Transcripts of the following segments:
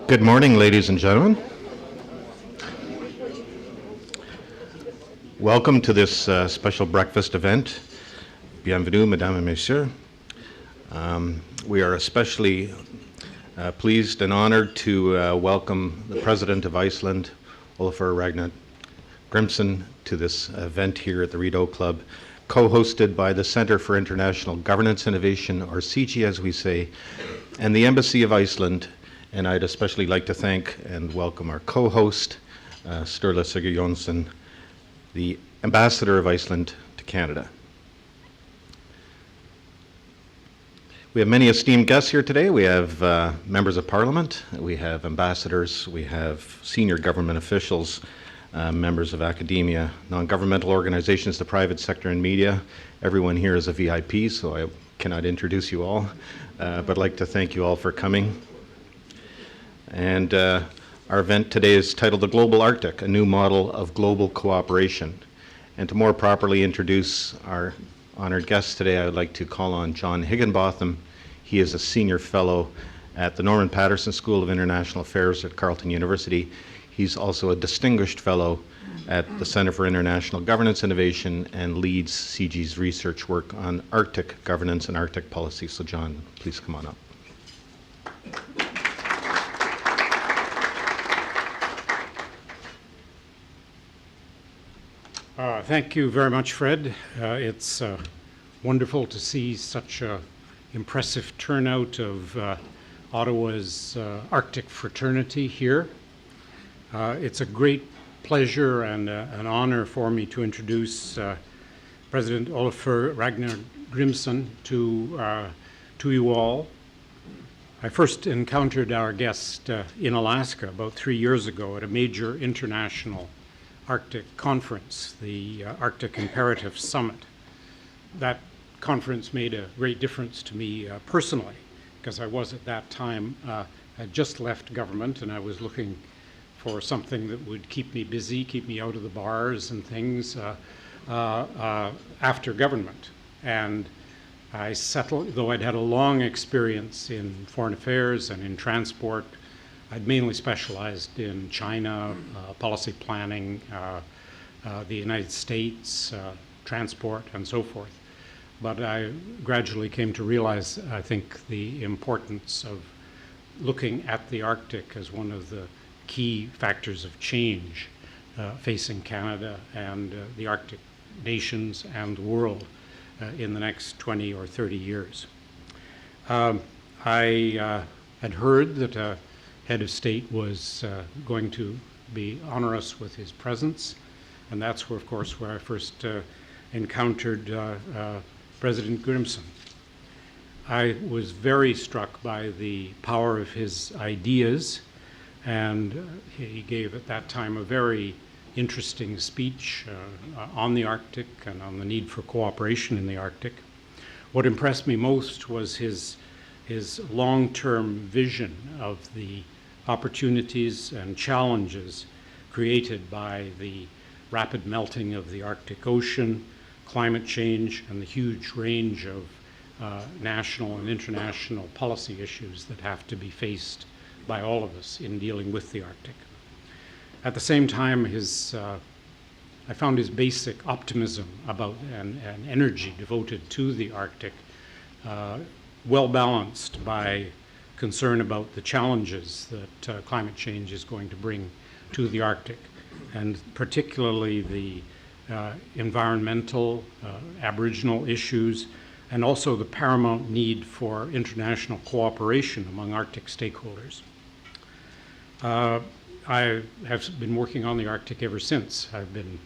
Good morning, ladies and gentlemen. Welcome to this special breakfast event. Bienvenue, mesdames et messieurs. We are especially pleased and honored to welcome the President of Iceland, Ólafur Ragnar Grímsson, to this event here at the Rideau Club, co-hosted by the Centre for International Governance Innovation, or CIGI as we say, and the Embassy of Iceland. And I'd especially like to thank and welcome our co-host, Sturla Sigurjónsson, the Ambassador of Iceland to Canada. We have many esteemed guests here today. We have members of Parliament, we have ambassadors, we have senior government officials, members of academia, non-governmental organizations, the private sector and media. Everyone here is a VIP, so I cannot introduce you all, but I'd like to thank you all for coming. And our event today is titled The Global Arctic, a new model of global cooperation. And to more properly introduce our honored guests today, I would like to call on John Higginbotham. He is a senior fellow at the Norman Paterson School of International Affairs at Carleton University. He's also a distinguished fellow at the Center for International Governance Innovation and leads CIGI's research work on Arctic governance and Arctic policy. So John, please come on up. Thank you very much, Fred. It's wonderful to see such an impressive turnout of Ottawa's Arctic fraternity here. It's a great pleasure and an honor for me to introduce President Ólafur Ragnar Grímsson to you all. I first encountered our guest in Alaska about 3 years ago at a major international Arctic conference, the Arctic Imperative Summit. That conference made a great difference to me personally, because I was at that time, had just left government, and I was looking for something that would keep me busy, keep me out of the bars and things after government. And I settled, though I'd had a long experience in foreign affairs and in transport. I'd mainly specialized in China, policy planning, the United States, transport, and so forth. But I gradually came to realize, I think, the importance of looking at the Arctic as one of the key factors of change facing Canada and the Arctic nations and the world in the next 20 or 30 years. I had heard that head of state was going to honor us with his presence, and that's where, of course, where I first encountered President Grímsson. I was very struck by the power of his ideas, and he gave at that time a very interesting speech on the Arctic and on the need for cooperation in the Arctic. What impressed me most was his long-term vision of the opportunities and challenges created by the rapid melting of the Arctic Ocean, climate change, and the huge range of national and international policy issues that have to be faced by all of us in dealing with the Arctic. At the same time, I found his basic optimism about and energy devoted to the Arctic well balanced by concern about the challenges that climate change is going to bring to the Arctic, and particularly the environmental, Aboriginal issues, and also the paramount need for international cooperation among Arctic stakeholders. I have been working on the Arctic ever since. I've been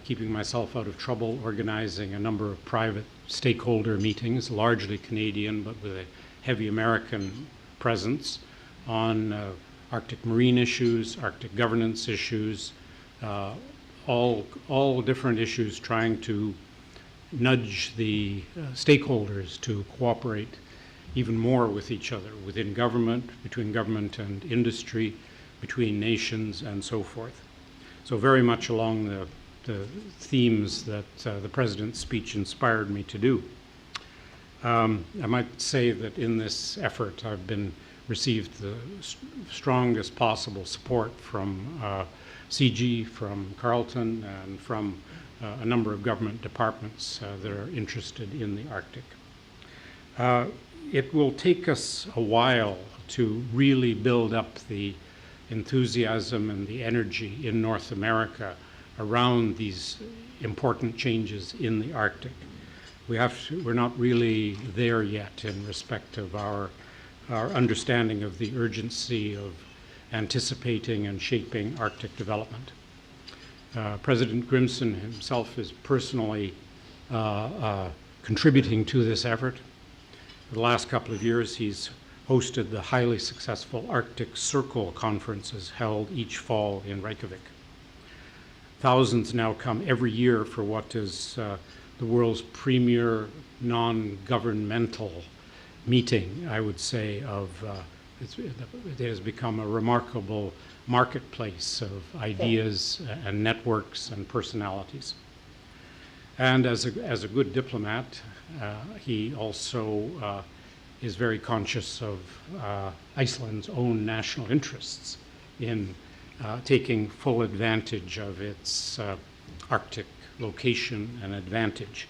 keeping myself out of trouble organizing a number of private stakeholder meetings, largely Canadian, but with a heavy American presence on Arctic marine issues, Arctic governance issues, all different issues, trying to nudge the stakeholders to cooperate even more with each other, within government, between government and industry, between nations, and so forth. So very much along the themes that the President's speech inspired me to do. I might say that in this effort I've been received the strongest possible support from CIGI, from Carleton, and from a number of government departments that are interested in the Arctic. It will take us a while to really build up the enthusiasm and the energy in North America around these important changes in the Arctic. We're not really there yet in respect of our understanding of the urgency of anticipating and shaping Arctic development. President Grímsson himself is personally contributing to this effort. For the last couple of years, he's hosted the highly successful Arctic Circle conferences held each fall in Reykjavik. Thousands now come every year for what is the world's premier non-governmental meeting, I would say, of it has become a remarkable marketplace of ideas and networks and personalities. And as a good diplomat, he also is very conscious of Iceland's own national interests in taking full advantage of its Arctic location and advantage.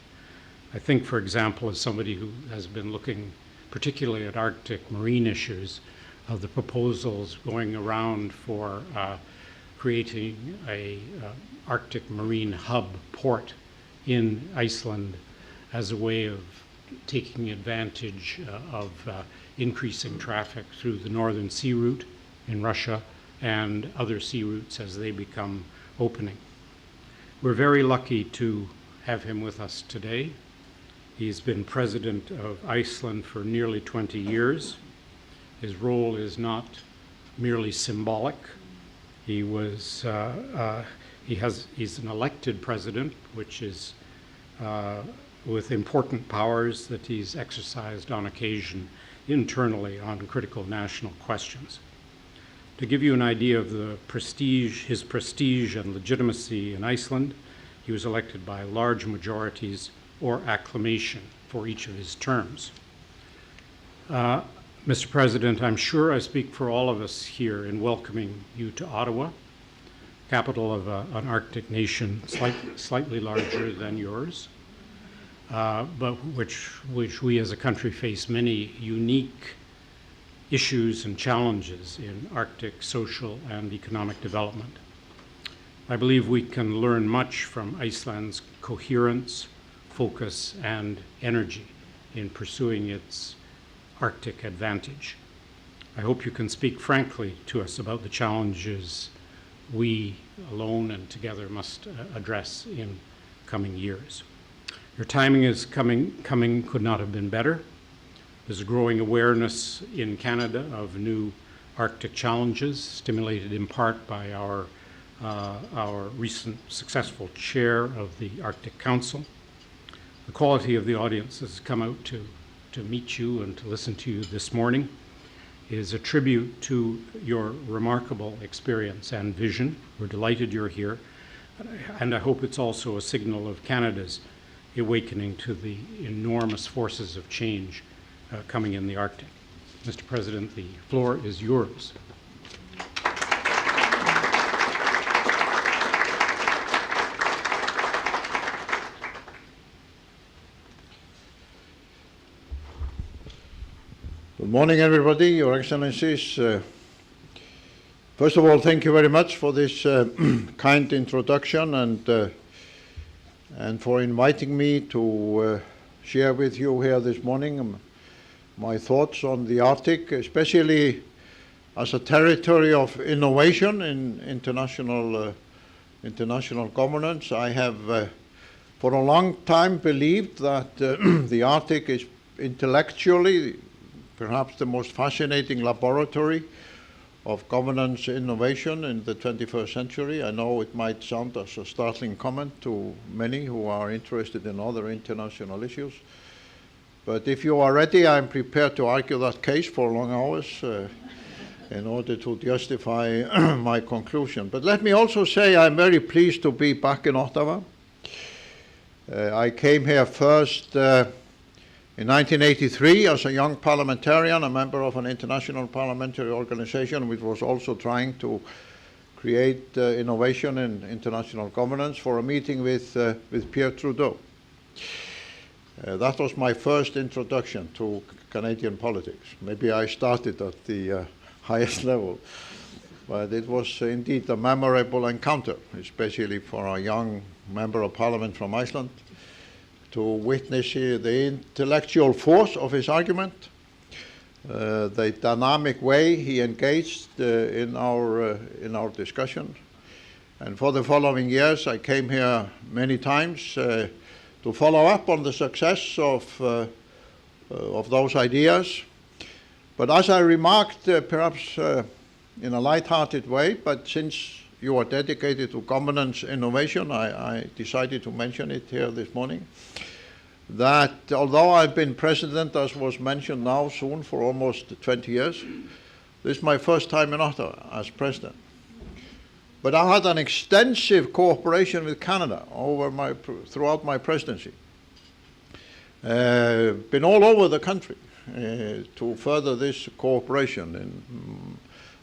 I think, for example, as somebody who has been looking particularly at Arctic marine issues, of the proposals going around for creating a Arctic marine hub port in Iceland as a way of taking advantage of increasing traffic through the Northern Sea Route in Russia and other sea routes as they become opening. We're very lucky to have him with us today. He's been president of Iceland for nearly 20 years. His role is not merely symbolic. He's an elected president, which is with important powers that he's exercised on occasion internally on critical national questions. To give you an idea of the his prestige and legitimacy in Iceland, he was elected by large majorities or acclamation for each of his terms. Mr. President, I'm sure I speak for all of us here in welcoming you to Ottawa, capital of an Arctic nation slightly larger than yours, but which we as a country face many unique issues and challenges in Arctic social and economic development. I believe we can learn much from Iceland's coherence, focus, and energy in pursuing its Arctic advantage. I hope you can speak frankly to us about the challenges we alone and together must address in coming years. Your timing is coming could not have been better. There's a growing awareness in Canada of new Arctic challenges, stimulated in part by our recent successful chair of the Arctic Council. The quality of the audience has come out to meet you and to listen to you this morning is a tribute to your remarkable experience and vision. We're delighted you're here, and I hope it's also a signal of Canada's awakening to the enormous forces of change coming in the Arctic. Mr. President, the floor is yours. Good morning, everybody, Your Excellencies. First of all, thank you very much for this kind introduction and for inviting me to share with you here this morning my thoughts on the Arctic, especially as a territory of innovation in international governance. I have for a long time believed that the Arctic is intellectually perhaps the most fascinating laboratory of governance innovation in the 21st century. I know it might sound as a startling comment to many who are interested in other international issues, but if you are ready, I'm prepared to argue that case for long hours in order to justify my conclusion. But let me also say I'm very pleased to be back in Ottawa. I came here first In 1983, as a young parliamentarian, a member of an international parliamentary organization which was also trying to create innovation in international governance, for a meeting with Pierre Trudeau. That was my first introduction to Canadian politics. Maybe I started at the highest level, but it was indeed a memorable encounter, especially for a young member of parliament from Iceland, to witness the intellectual force of his argument, the dynamic way he engaged in our discussion. And for the following years, I came here many times to follow up on the success of those ideas. But as I remarked, perhaps in a light-hearted way, but since you are dedicated to governance innovation, I decided to mention it here this morning, that although I've been president, as was mentioned now, soon for almost 20 years, this is my first time in Ottawa as president. But I had an extensive cooperation with Canada throughout my presidency. Been all over the country to further this cooperation. In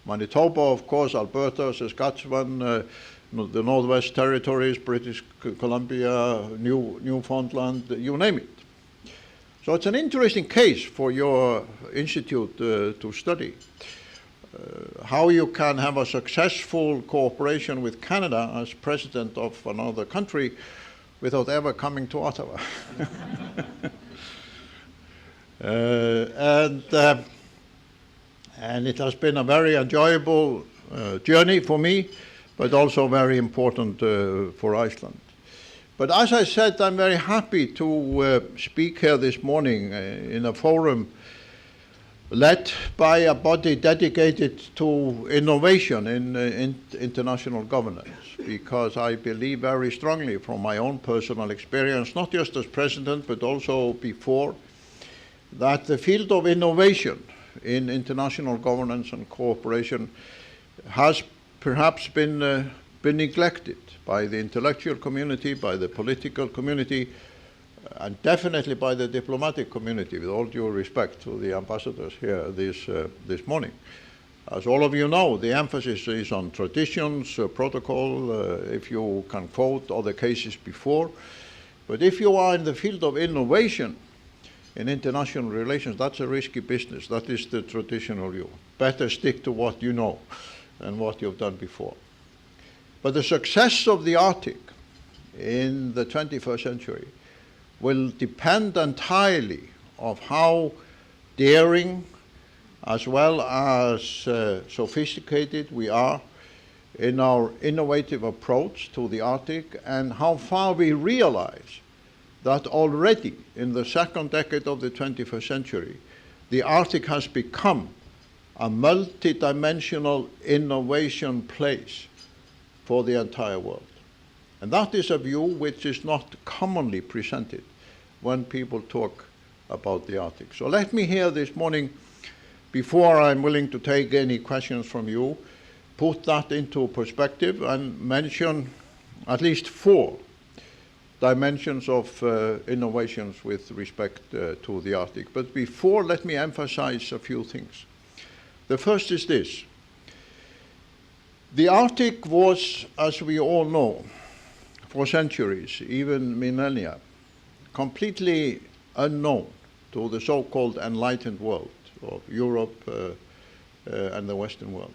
Manitoba, of course, Alberta, Saskatchewan, the Northwest Territories, British Columbia, Newfoundland, you name it. So it's an interesting case for your institute to study. How you can have a successful cooperation with Canada as president of another country without ever coming to Ottawa. And it has been a very enjoyable journey for me, but also very important for Iceland. But as I said, I'm very happy to speak here this morning in a forum led by a body dedicated to innovation in international governance, because I believe very strongly from my own personal experience, not just as president, but also before, that the field of innovation in international governance and cooperation has perhaps been neglected by the intellectual community, by the political community, and definitely by the diplomatic community, with all due respect to the ambassadors here this morning. As all of you know, the emphasis is on traditions, protocol, if you can quote other cases before. But if you are in the field of innovation in international relations, that's a risky business. That is the traditional view. Better stick to what you know and what you've done before. But the success of the Arctic in the 21st century will depend entirely on how daring as well as sophisticated we are in our innovative approach to the Arctic, and how far we realize that already in the second decade of the 21st century, the Arctic has become a multidimensional innovation place for the entire world. And that is a view which is not commonly presented when people talk about the Arctic. So let me here this morning, before I'm willing to take any questions from you, put that into perspective and mention at least 4 dimensions of innovations with respect to the Arctic. But before, let me emphasize a few things. The first is this. The Arctic was, as we all know, for centuries, even millennia, completely unknown to the so-called enlightened world of Europe and the Western world.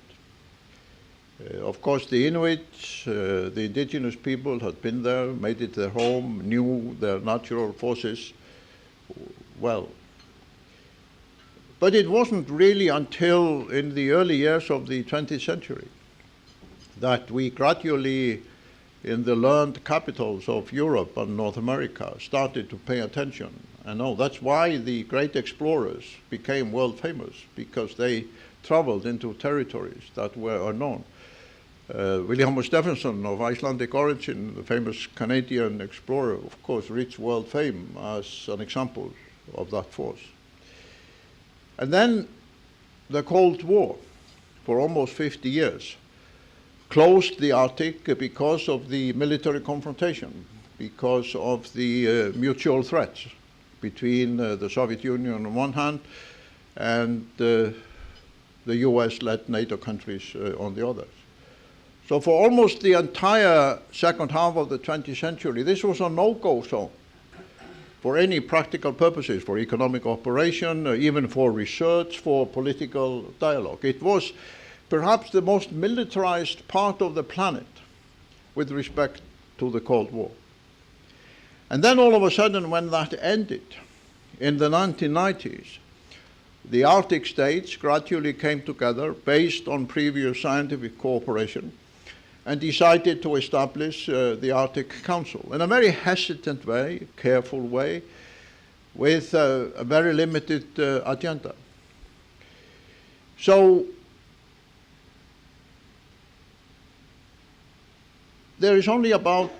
Of course, the Inuits, the indigenous people, had been there, made it their home, knew their natural forces well. But it wasn't really until in the early years of the 20th century that we gradually, in the learned capitals of Europe and North America, started to pay attention. And that's why the great explorers became world famous, because they traveled into territories that were unknown. William Stephenson, of Icelandic origin, the famous Canadian explorer, of course, reached world fame as an example of that force. And then the Cold War, for almost 50 years, closed the Arctic because of the military confrontation, because of the mutual threats between the Soviet Union on one hand and the US-led NATO countries on the others. So for almost the entire second half of the 20th century, this was a no-go zone for any practical purposes, for economic operation, even for research, for political dialogue. It was perhaps the most militarized part of the planet with respect to the Cold War. And then all of a sudden, when that ended in the 1990s, the Arctic states gradually came together based on previous scientific cooperation and decided to establish the Arctic Council in a very hesitant way, careful way, with a very limited agenda. So there is only about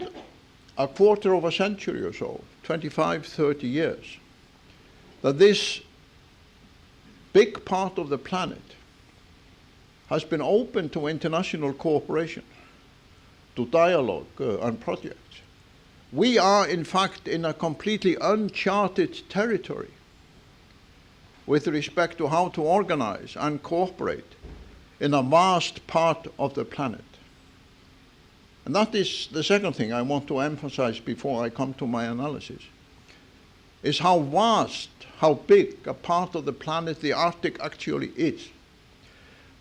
a quarter of a century or so, 25, 30 years, that this big part of the planet has been open to international cooperation, to dialogue and projects. We are, in fact, in a completely uncharted territory with respect to how to organize and cooperate in a vast part of the planet. And that is the second thing I want to emphasize before I come to my analysis, is how vast, how big a part of the planet the Arctic actually is.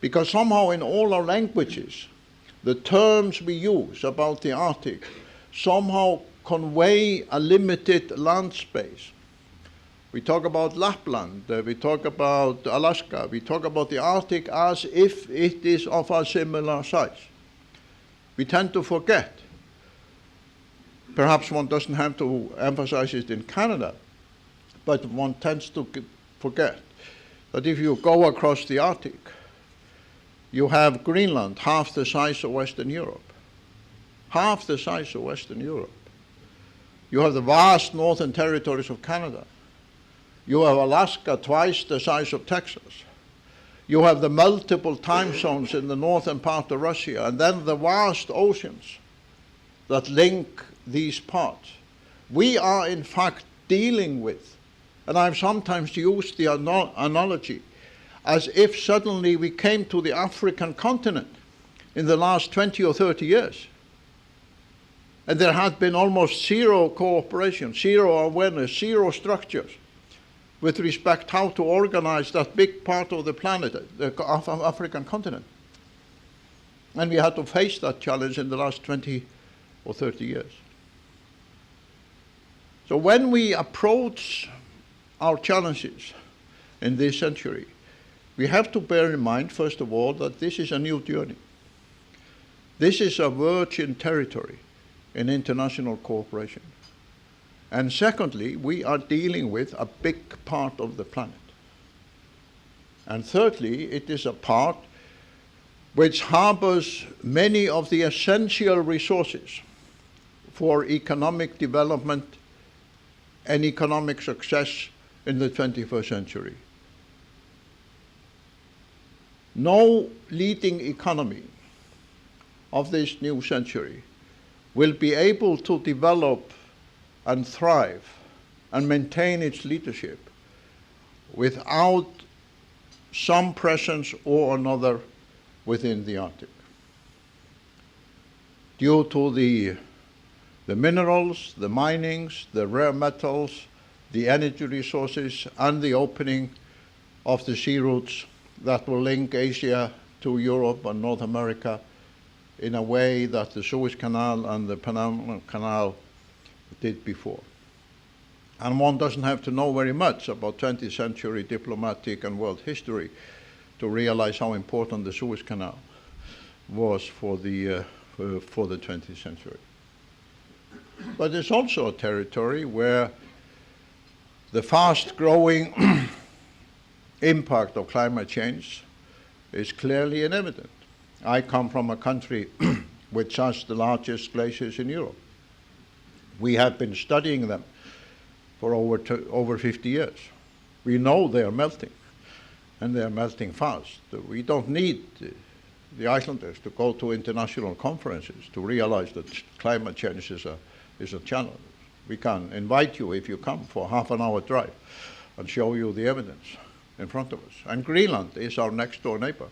Because somehow in all our languages, the terms we use about the Arctic somehow convey a limited land space. We talk about Lapland, we talk about Alaska, we talk about the Arctic as if it is of a similar size. We tend to forget. Perhaps one doesn't have to emphasize it in Canada, but one tends to forget that if you go across the Arctic, you have Greenland, half the size of Western Europe. Half the size of Western Europe. You have the vast northern territories of Canada. You have Alaska, twice the size of Texas. You have the multiple time zones in the northern part of Russia, and then the vast oceans that link these parts. We are, in fact, dealing with, and I've sometimes used the analogy, as if suddenly we came to the African continent in the last 20 or 30 years. And there had been almost zero cooperation, zero awareness, zero structures with respect how to organize that big part of the planet, the African continent. And we had to face that challenge in the last 20 or 30 years. So when we approach our challenges in this century, we have to bear in mind, first of all, that this is a new journey. This is a virgin territory in international cooperation. And secondly, we are dealing with a big part of the planet. And thirdly, it is a part which harbors many of the essential resources for economic development and economic success in the 21st century. No leading economy of this new century will be able to develop and thrive and maintain its leadership without some presence or another within the Arctic. Due to the minerals, the minings, the rare metals, the energy resources, and the opening of the sea routes that will link Asia to Europe and North America in a way that the Suez Canal and the Panama Canal did before. And one doesn't have to know very much about 20th century diplomatic and world history to realize how important the Suez Canal was for the 20th century. But it's also a territory where the fast-growing impact of climate change is clearly evident. I come from a country which has the largest glaciers in Europe. We have been studying them for over 50 years. We know they are melting, and they are melting fast. We don't need the Icelanders to go to international conferences to realize that climate change is a challenge. We can invite you if you come for a half-an-hour drive and show you the evidence in front of us. And Greenland is our next-door neighbor.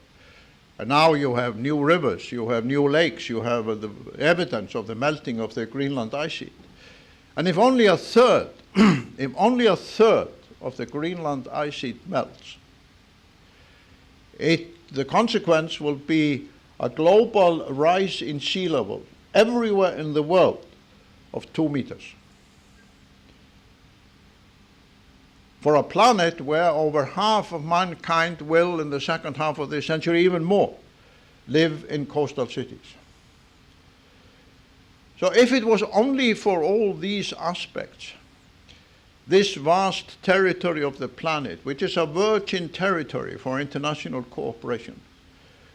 And now you have new rivers, you have new lakes, you have the evidence of the melting of the Greenland ice sheet. And if only a third, if only a third of the Greenland ice sheet melts, the consequence will be a global rise in sea level everywhere in the world of 2 meters. For a planet where over half of mankind will, in the second half of this century, even more, live in coastal cities. So if it was only for all these aspects, this vast territory of the planet, which is a virgin territory for international cooperation,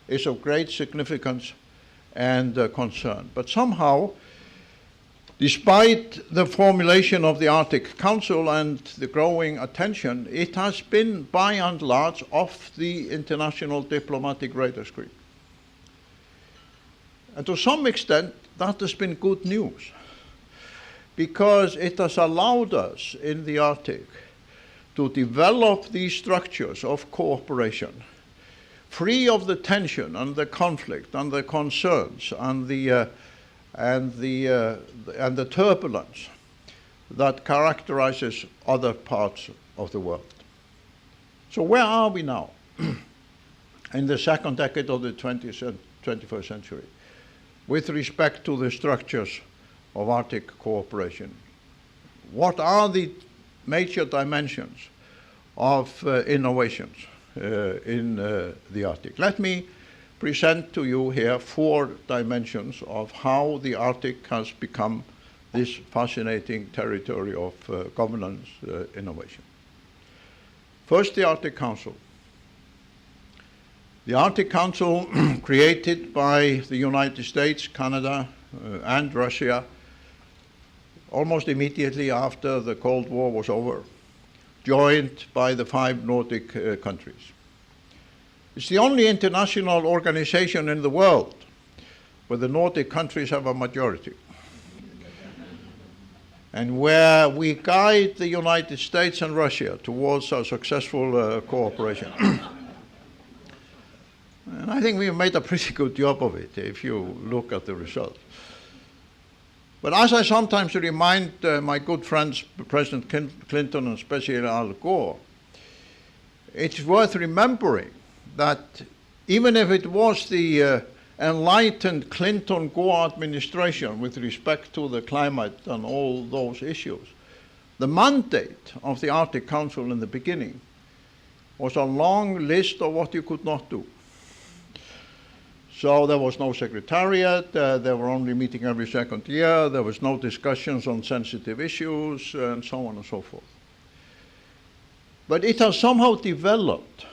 is of great significance and concern. But somehow, despite the formulation of the Arctic Council and the growing attention, it has been by and large off the international diplomatic radar screen. And to some extent, that has been good news, because it has allowed us in the Arctic to develop these structures of cooperation, free of the tension and the conflict and the concerns and the turbulence that characterizes other parts of the world. So where are we now in the second decade of the 21st century with respect to the structures of Arctic cooperation? What are the major dimensions of innovations in the Arctic? Let me present to you here 4 dimensions of how the Arctic has become this fascinating territory of governance innovation. First, the Arctic Council. The Arctic Council, created by the United States, Canada, and Russia, almost immediately after the Cold War was over, joined by the 5 Nordic countries. It's the only international organization in the world where the Nordic countries have a majority, and where we guide the United States and Russia towards a successful cooperation. And I think we've made a pretty good job of it if you look at the results. But as I sometimes remind my good friends, President Clinton and especially Al Gore, it's worth remembering that even if it was the enlightened Clinton-Gore administration with respect to the climate and all those issues, the mandate of the Arctic Council in the beginning was a long list of what you could not do. So there was no secretariat, they were only meeting every second year, there was no discussions on sensitive issues, and so on and so forth. But it has somehow developed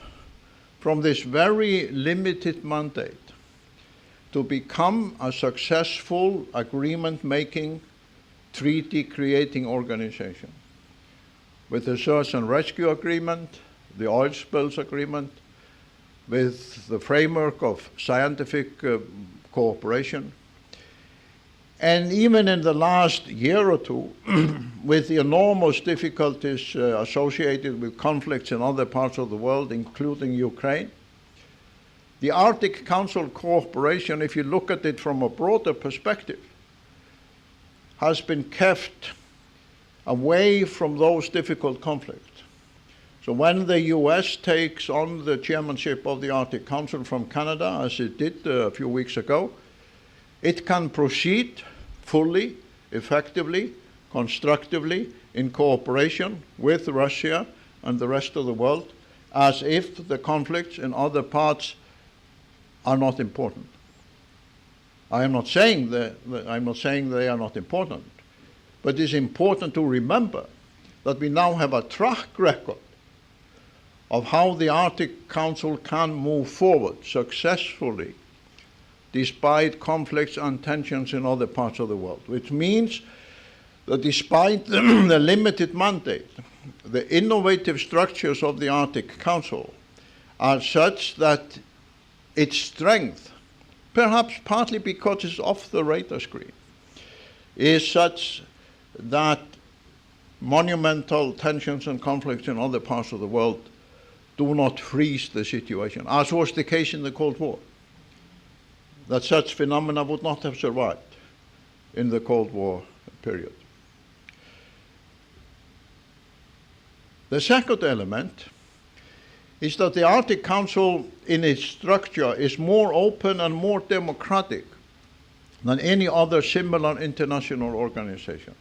from this very limited mandate to become a successful agreement-making, treaty-creating organization, with the Search and Rescue Agreement, the Oil Spills Agreement, with the framework of scientific cooperation, and even in the last year or two, with the enormous difficulties associated with conflicts in other parts of the world, including Ukraine, the Arctic Council cooperation, if you look at it from a broader perspective, has been kept away from those difficult conflicts. So when the US takes on the chairmanship of the Arctic Council from Canada, as it did a few weeks ago, it can proceed fully, effectively, constructively, in cooperation with Russia and the rest of the world, as if the conflicts in other parts are not important. I'm not saying they are not important, but it's important to remember that we now have a track record of how the Arctic Council can move forward successfully despite conflicts and tensions in other parts of the world, which means that despite the limited mandate, the innovative structures of the Arctic Council are such that its strength, perhaps partly because it's off the radar screen, is such that monumental tensions and conflicts in other parts of the world do not freeze the situation, as was the case in the Cold War, that such phenomena would not have survived in the Cold War period. The second element is that the Arctic Council in its structure is more open and more democratic than any other similar international organization,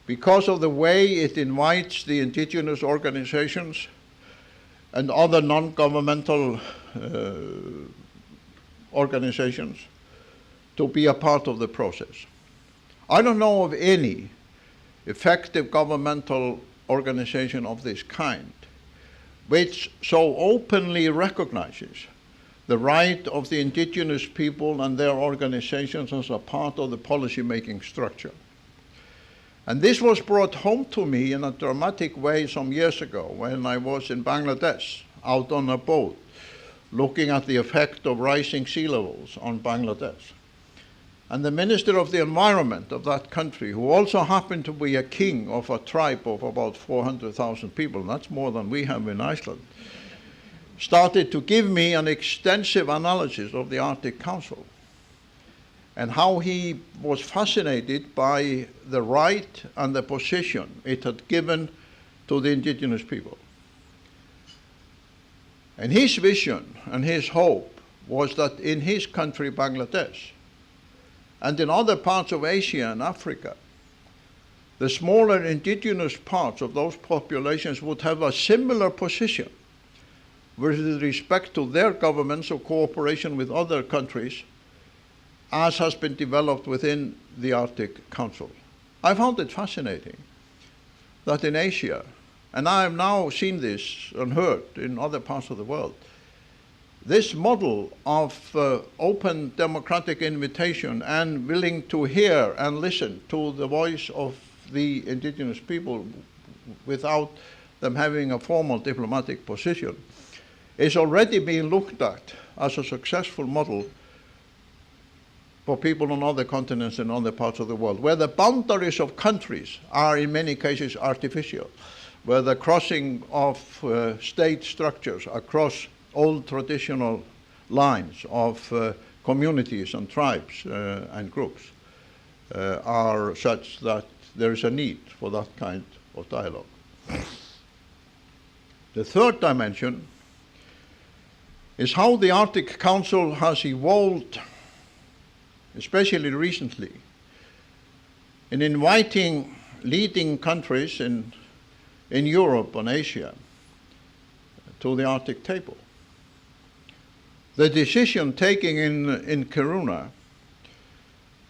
because of the way it invites the indigenous organizations and other non-governmental organizations to be a part of the process. I don't know of any effective governmental organization of this kind which so openly recognizes the right of the indigenous people and their organizations as a part of the policy-making structure. And this was brought home to me in a dramatic way some years ago when I was in Bangladesh, out on a boat, looking at the effect of rising sea levels on Bangladesh. And the Minister of the Environment of that country, who also happened to be a king of a tribe of about 400,000 people, that's more than we have in Iceland, started to give me an extensive analysis of the Arctic Council and how he was fascinated by the right and the position it had given to the indigenous people. And his vision and his hope was that in his country, Bangladesh, and in other parts of Asia and Africa, the smaller indigenous parts of those populations would have a similar position with respect to their governments or cooperation with other countries as has been developed within the Arctic Council. I found it fascinating that in Asia, and I have now seen this and heard in other parts of the world, this model of open democratic invitation and willing to hear and listen to the voice of the indigenous people without them having a formal diplomatic position is already being looked at as a successful model for people on other continents and other parts of the world, where the boundaries of countries are in many cases artificial, where the crossing of state structures across old traditional lines of communities and tribes and groups are such that there is a need for that kind of dialogue. The third dimension is how the Arctic Council has evolved, especially recently, in inviting leading countries in Europe and Asia to the Arctic table. The decision taken in Kiruna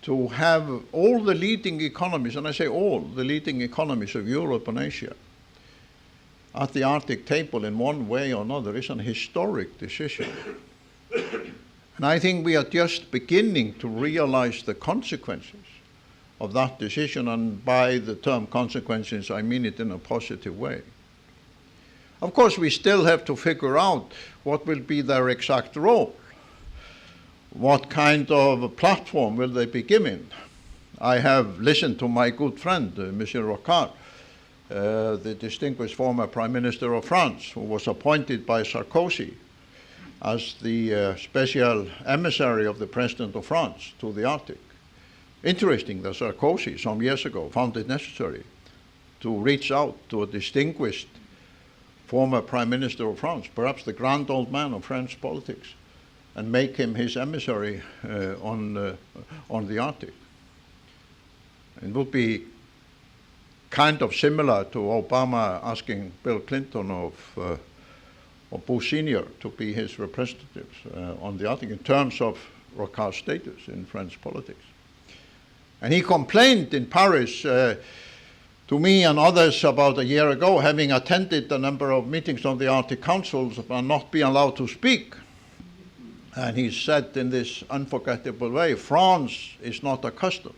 to have all the leading economies, and I say all the leading economies of Europe and Asia, at the Arctic table in one way or another is an historic decision. And I think we are just beginning to realize the consequences of that decision, and by the term consequences, I mean it in a positive way. Of course, we still have to figure out what will be their exact role. What kind of a platform will they be given? I have listened to my good friend, Monsieur Rocard, the distinguished former Prime Minister of France, who was appointed by Sarkozy as the special emissary of the President of France to the Arctic. Interesting that Sarkozy, some years ago, found it necessary to reach out to a distinguished former Prime Minister of France, perhaps the grand old man of French politics, and make him his emissary on the Arctic. It would be kind of similar to Obama asking Bill Clinton of Bush Sr. to be his representatives on the Arctic in terms of Rocard's status in French politics. And he complained in Paris to me and others about a year ago, having attended a number of meetings of the Arctic Councils, but not being allowed to speak. And he said in this unforgettable way, France is not accustomed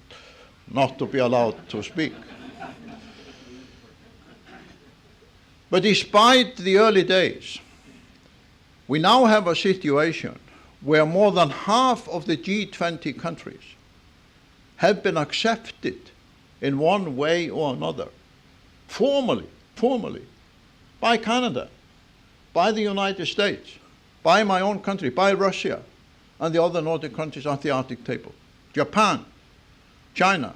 not to be allowed to speak. But despite the early days, we now have a situation where more than half of the G20 countries have been accepted in one way or another formally, by Canada, by the United States, by my own country, by Russia, and the other Nordic countries at the Arctic table. Japan, China,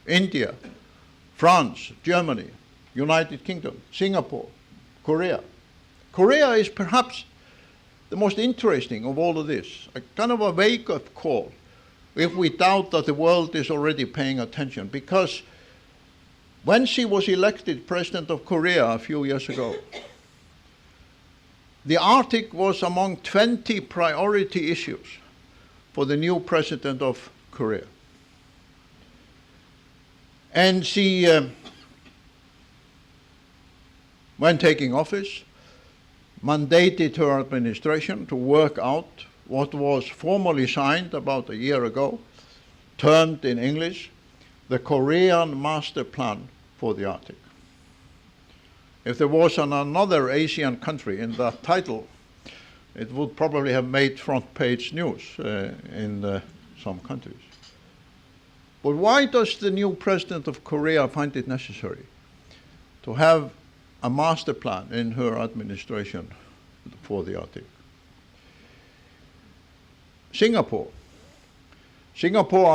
India, France, Germany, United Kingdom, Singapore, Korea. Korea is perhaps the most interesting of all of this, a kind of a wake-up call if we doubt that the world is already paying attention. Because when she was elected president of Korea a few years ago, the Arctic was among 20 priority issues for the new president of Korea. And she, when taking office, mandated her administration to work out what was formally signed about a year ago, termed in English, the Korean Master Plan for the Arctic. If there was another Asian country in that title, it would probably have made front-page news in some countries. But why does the new president of Korea find it necessary to have a master plan in her administration for the Arctic? Singapore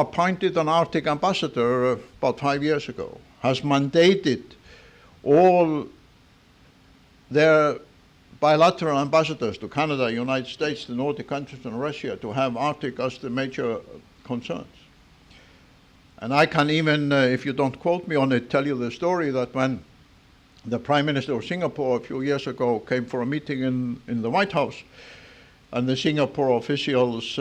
appointed an Arctic ambassador about 5 years ago, has mandated all their bilateral ambassadors to Canada, United States, the Nordic countries, and Russia to have Arctic as the major concerns. And I can even, if you don't quote me on it, tell you the story that when the Prime Minister of Singapore a few years ago came for a meeting in the White House, and the Singapore officials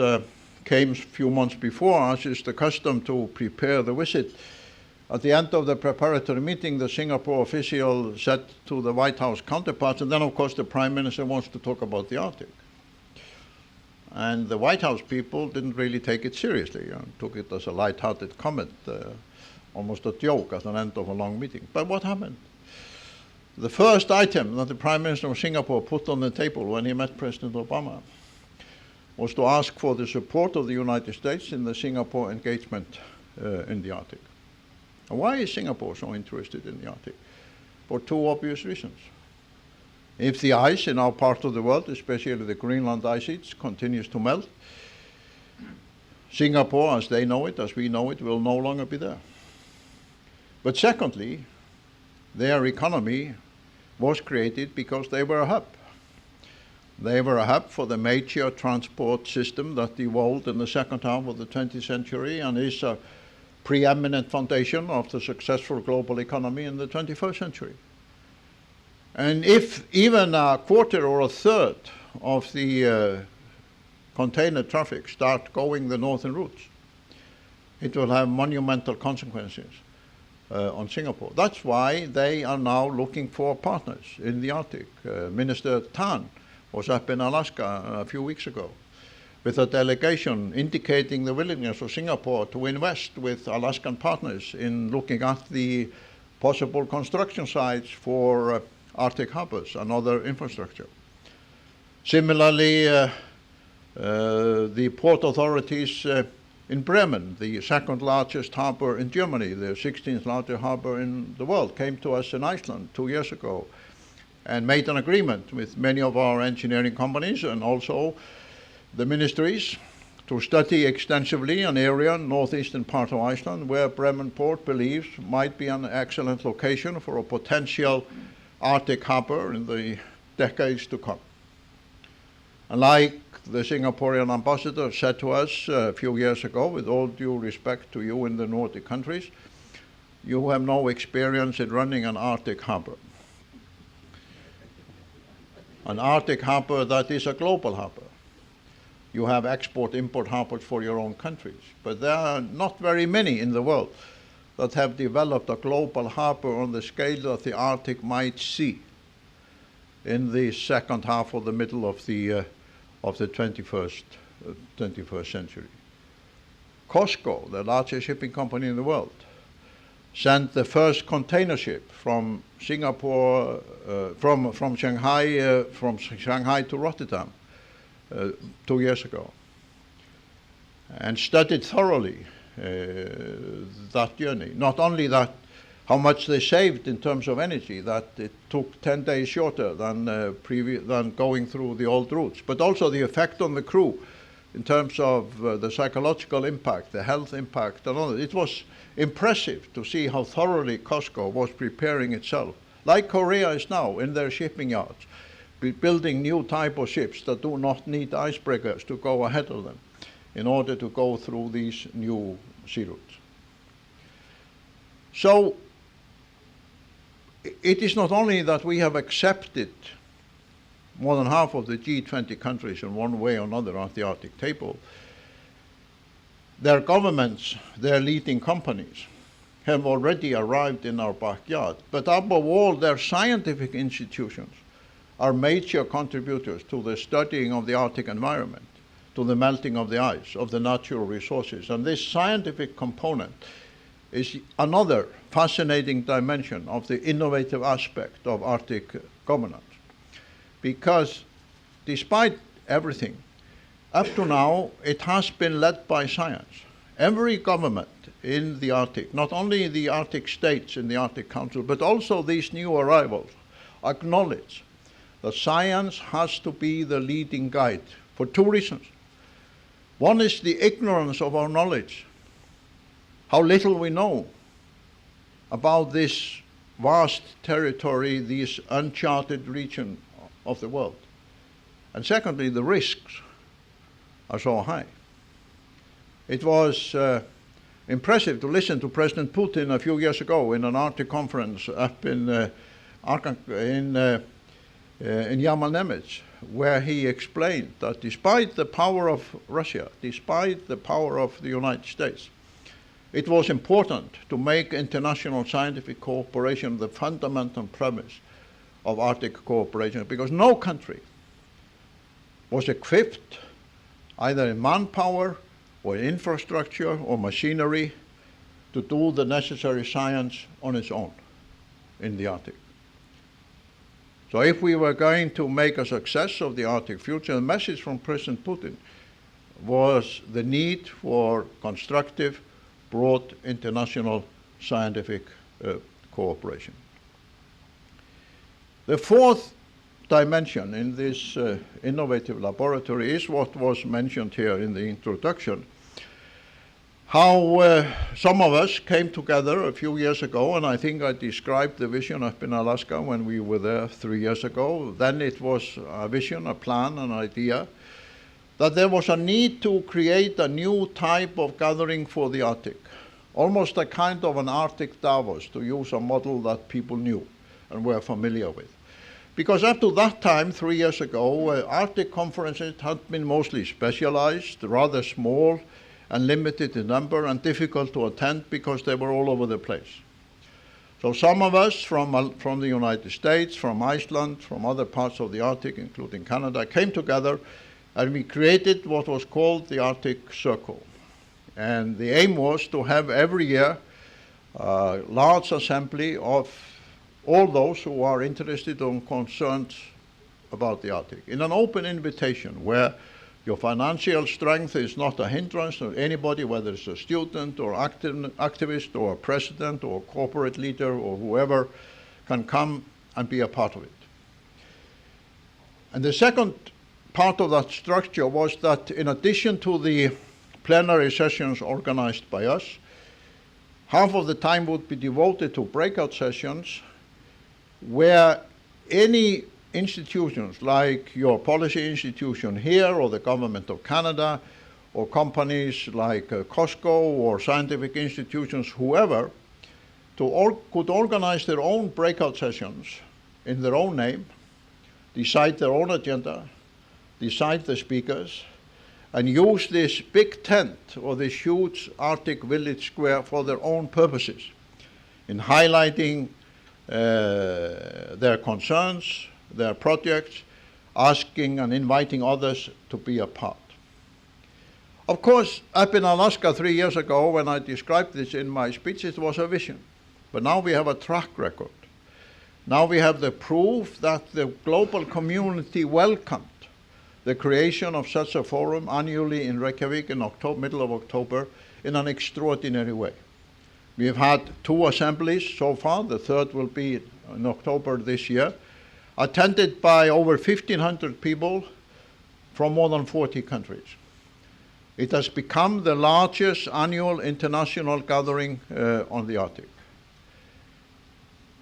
came a few months before, as is the custom, to prepare the visit. At the end of the preparatory meeting, the Singapore official said to the White House counterparts, and then of course the Prime Minister wants to talk about the Arctic. And the White House people didn't really take it seriously, took it as a light-hearted comment, almost a joke at the end of a long meeting. But what happened? The first item that the Prime Minister of Singapore put on the table when he met President Obama was to ask for the support of the United States in the Singapore engagement in the Arctic. And why is Singapore so interested in the Arctic? For two obvious reasons. If the ice in our part of the world, especially the Greenland ice sheets, continues to melt, Singapore, as they know it, as we know it, will no longer be there. But secondly, their economy was created because they were a hub. They were a hub for the major transport system that evolved in the second half of the 20th century and is a preeminent foundation of the successful global economy in the 21st century. And if even a quarter or a third of the container traffic start going the northern routes, it will have monumental consequences on Singapore. That's why they are now looking for partners in the Arctic. Minister Tan was up in Alaska a few weeks ago with a delegation indicating the willingness of Singapore to invest with Alaskan partners in looking at the possible construction sites for Arctic harbors and other infrastructure. Similarly, the port authorities in Bremen, the second largest harbor in Germany, the 16th largest harbor in the world, came to us in Iceland 2 years ago and made an agreement with many of our engineering companies and also the ministries to study extensively an area, northeastern part of Iceland, where Bremen Port believes might be an excellent location for a potential Arctic harbor in the decades to come. And like the Singaporean ambassador said to us a few years ago, with all due respect to you in the Nordic countries, you have no experience in running an Arctic harbor. An Arctic harbor that is a global harbor. You have export-import harbors for your own countries, but there are not very many in the world that have developed a global harbor on the scale that the Arctic might see in the second half or the middle of the 21st century. COSCO, the largest shipping company in the world, sent the first container ship from Singapore, from Shanghai to Rotterdam 2 years ago, and studied thoroughly that journey. Not only that, how much they saved in terms of energy, that it took 10 days shorter than going through the old routes, but also the effect on the crew in terms of the psychological impact, the health impact, and all that. It was impressive to see how thoroughly COSCO was preparing itself, like Korea is now in their shipping yards, building new type of ships that do not need icebreakers to go ahead of them in order to go through these new sea routes. So it is not only that we have accepted more than half of the G20 countries in one way or another at the Arctic table. Their governments, their leading companies, have already arrived in our backyard. But above all, their scientific institutions are major contributors to the studying of the Arctic environment, to the melting of the ice, of the natural resources. And this scientific component is another fascinating dimension of the innovative aspect of Arctic governance. Because despite everything, up to now, it has been led by science. Every government in the Arctic, not only the Arctic states in the Arctic Council, but also these new arrivals, acknowledge that science has to be the leading guide for two reasons. One is the ignorance of our knowledge, how little we know about this vast territory, this uncharted region of the world. And secondly, the risks are so high. It was impressive to listen to President Putin a few years ago in an Arctic conference up in Yamal, where he explained that despite the power of Russia, despite the power of the United States, it was important to make international scientific cooperation the fundamental premise of Arctic cooperation, because no country was equipped either in manpower or infrastructure or machinery to do the necessary science on its own in the Arctic. So if we were going to make a success of the Arctic future, the message from President Putin was the need for constructive, broad international scientific cooperation. The fourth dimension in this innovative laboratory is what was mentioned here in the introduction, how some of us came together a few years ago, and I think I described the vision up in Alaska when we were there 3 years ago. Then it was a vision, a plan, an idea, that there was a need to create a new type of gathering for the Arctic, almost a kind of an Arctic Davos, to use a model that people knew and were familiar with. Because up to that time, 3 years ago, Arctic conferences had been mostly specialized, rather small and limited in number, and difficult to attend because they were all over the place. So some of us from the United States, from Iceland, from other parts of the Arctic, including Canada, came together and we created what was called the Arctic Circle. And the aim was to have every year a large assembly of all those who are interested or concerned about the Arctic, in an open invitation where your financial strength is not a hindrance to anybody, whether it's a student or activist or a president or a corporate leader or whoever can come and be a part of it. And the second part of that structure was that in addition to the plenary sessions organized by us, half of the time would be devoted to breakout sessions where any institutions like your policy institution here or the government of Canada or companies like COSCO or scientific institutions, whoever, could organize their own breakout sessions in their own name, decide their own agenda, decide the speakers, and use this big tent or this huge Arctic village square for their own purposes in highlighting their concerns, their projects, asking and inviting others to be a part. Of course, up in Alaska 3 years ago, when I described this in my speech, it was a vision. But now we have a track record. Now we have the proof that the global community welcomed the creation of such a forum annually in Reykjavik in middle of October in an extraordinary way. We have had 2 assemblies so far. The third will be in October this year, attended by over 1,500 people from more than 40 countries. It has become the largest annual international gathering on the Arctic.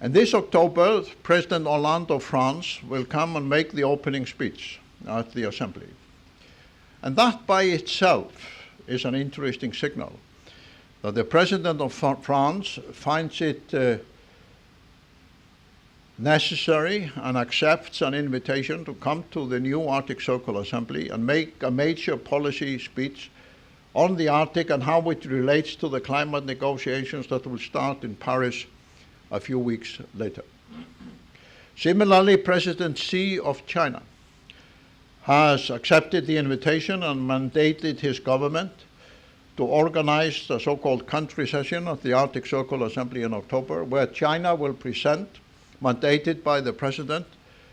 And this October, President Hollande of France will come and make the opening speech at the Assembly. And that by itself is an interesting signal that the President of France finds it necessary and accepts an invitation to come to the new Arctic Circle Assembly and make a major policy speech on the Arctic and how it relates to the climate negotiations that will start in Paris a few weeks later. Similarly, President Xi of China has accepted the invitation and mandated his government to organize the so-called country session of the Arctic Circle Assembly in October, where China will present, mandated by the President,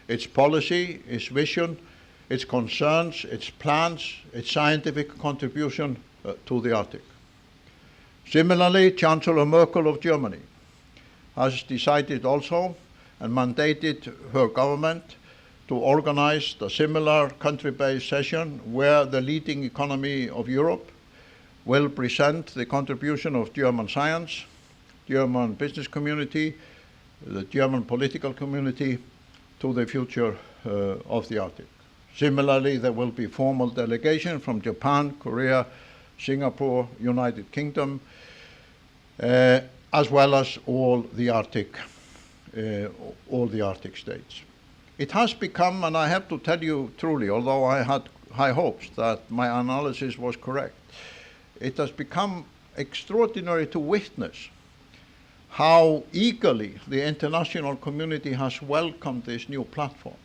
its policy, its vision, its concerns, its plans, its scientific contribution to the Arctic. Similarly, Chancellor Merkel of Germany has decided also and mandated her government to organize a similar country-based session where the leading economy of Europe will present the contribution of German science, German business community, the German political community to the future of the Arctic. Similarly, there will be formal delegations from Japan, Korea, Singapore, United Kingdom, as well as all the Arctic states. It has become, and I have to tell you truly, although I had high hopes that my analysis was correct, it has become extraordinary to witness how eagerly the international community has welcomed this new platform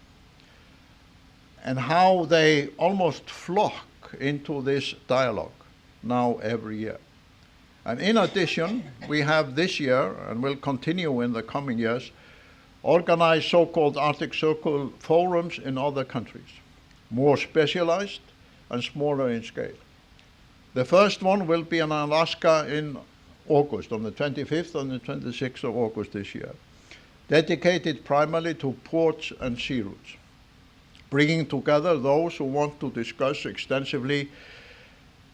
and how they almost flock into this dialogue now every year. And in addition, we have this year, and will continue in the coming years, organized so-called Arctic Circle forums in other countries, more specialized and smaller in scale. The first one will be in Alaska in August, on the 25th and the 26th of August this year, dedicated primarily to ports and sea routes, bringing together those who want to discuss extensively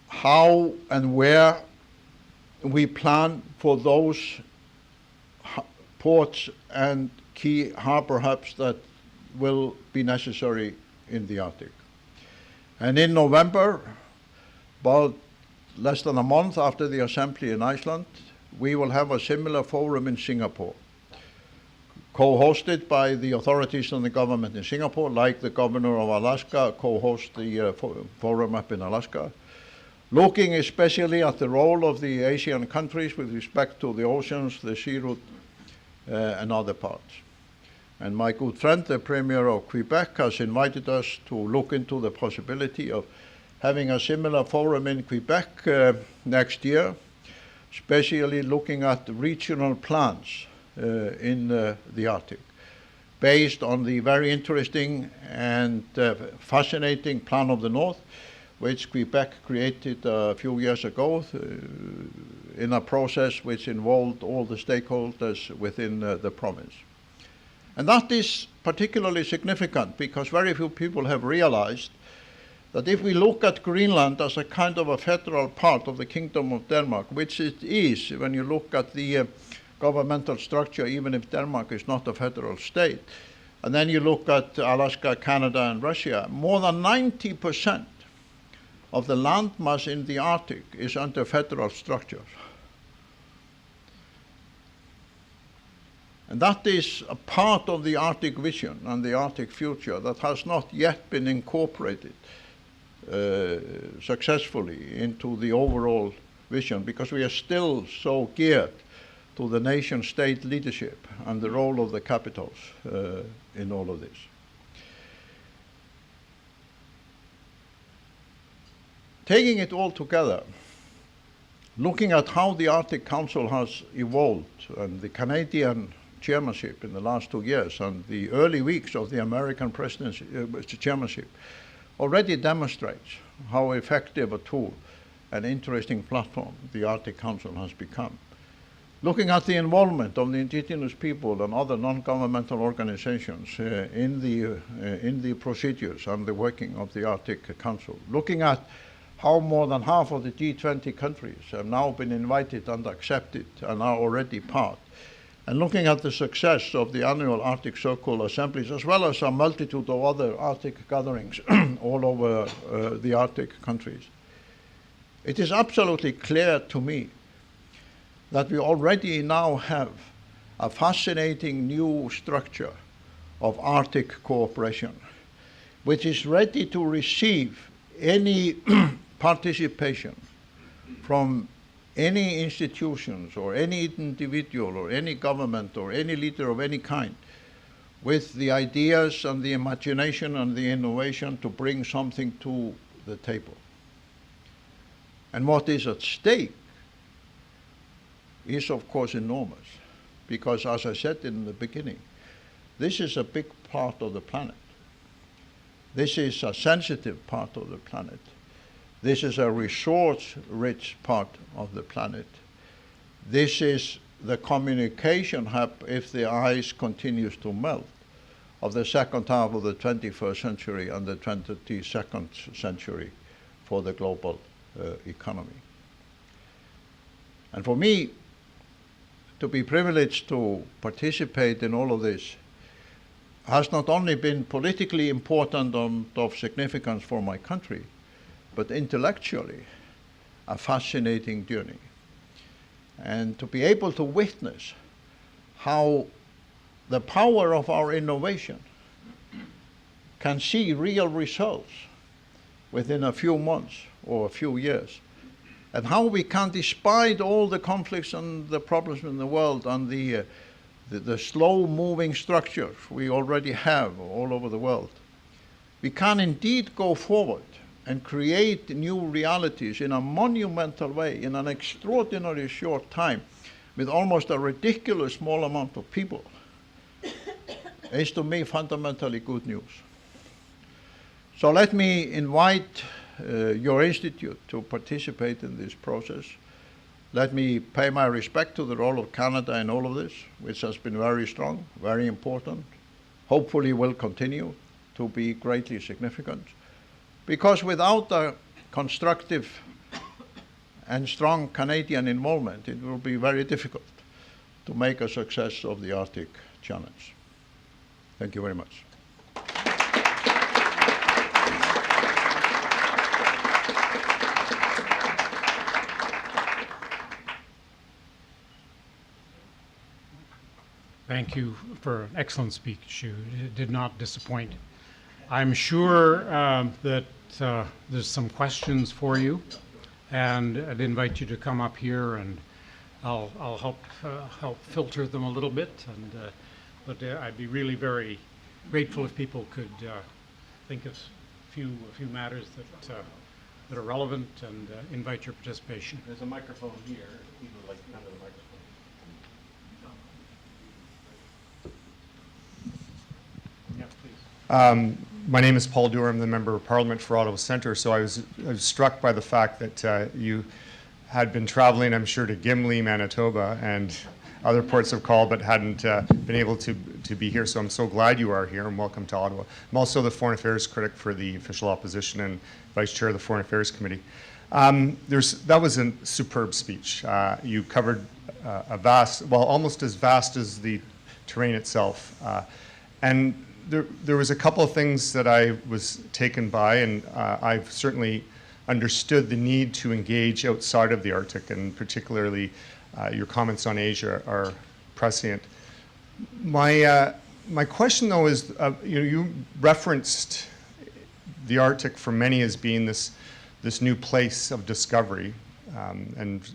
how and where we plan for those ports and key harbor hubs that will be necessary in the Arctic. And in November, about less than a month after the assembly in Iceland, we will have a similar forum in Singapore, co-hosted by the authorities and the government in Singapore, like the governor of Alaska co-hosts the forum up in Alaska, looking especially at the role of the Asian countries with respect to the oceans, the sea route, and other parts. And my good friend, the Premier of Quebec, has invited us to look into the possibility of having a similar forum in Quebec next year, especially looking at regional plans in the Arctic, based on the very interesting and fascinating Plan of the North, which Quebec created a few years ago in a process which involved all the stakeholders within the province. And that is particularly significant because very few people have realized that if we look at Greenland as a kind of a federal part of the Kingdom of Denmark, which it is when you look at the governmental structure, even if Denmark is not a federal state, and then you look at Alaska, Canada, and Russia, more than 90% of the landmass in the Arctic is under federal structures. And that is a part of the Arctic vision and the Arctic future that has not yet been incorporated successfully into the overall vision, because we are still so geared to the nation-state leadership and the role of the capitals in all of this. Taking it all together, looking at how the Arctic Council has evolved and the Canadian chairmanship in the last 2 years and the early weeks of the American presidency, chairmanship already demonstrates how effective a tool and interesting platform the Arctic Council has become. looking at the involvement of the indigenous people and other non-governmental organizations in the procedures and the working of the Arctic Council, looking at how more than half of the G20 countries have now been invited and accepted and are already part, and looking at the success of the annual Arctic Circle assemblies, as well as a multitude of other Arctic gatherings all over the Arctic countries, it is absolutely clear to me that we already now have a fascinating new structure of Arctic cooperation, which is ready to receive any participation from any institutions or any individual or any government or any leader of any kind with the ideas and the imagination and the innovation to bring something to the table. And what is at stake is, of course, enormous, because, as I said in the beginning, this is a big part of the planet. This is a sensitive part of the planet. This is a resource-rich part of the planet. This is the communication hub, if the ice continues to melt, of the second half of the 21st century and the 22nd century for the global economy. And for me, to be privileged to participate in all of this has not only been politically important and of significance for my country, but intellectually a fascinating journey. And to be able to witness how the power of our innovation can see real results within a few months or a few years, and how we can, despite all the conflicts and the problems in the world and the slow-moving structures we already have all over the world, we can indeed go forward and create new realities in a monumental way in an extraordinarily short time with almost a ridiculous small amount of people, is to me fundamentally good news. So let me invite your institute to participate in this process. Let me pay my respect to the role of Canada in all of this, which has been very strong, very important, hopefully will continue to be greatly significant. Because without a constructive and strong Canadian involvement, it will be very difficult to make a success of the Arctic challenge. Thank you very much. Thank you for an excellent speech. You did not disappoint. I'm sure that there's some questions for you, and I'd invite you to come up here, and I'll help filter them a little bit. And but I'd be really very grateful if people could think of a few matters that are relevant and invite your participation. There's a microphone here. If you would like to come to the microphone. Yeah, please. My name is Paul Dewar. I'm the Member of Parliament for Ottawa Centre. So I was struck by the fact that you had been traveling, I'm sure, to Gimli, Manitoba, and other ports of call, but hadn't been able to be here. So I'm so glad you are here, and welcome to Ottawa. I'm also the Foreign Affairs critic for the Official Opposition and Vice Chair of the Foreign Affairs Committee. That was a superb speech. You covered a vast, well, almost as vast as the terrain itself. And there was a couple of things that I was taken by, and I've certainly understood the need to engage outside of the Arctic, and particularly your comments on Asia are prescient. My question, though, is you referenced the Arctic for many as being this new place of discovery, and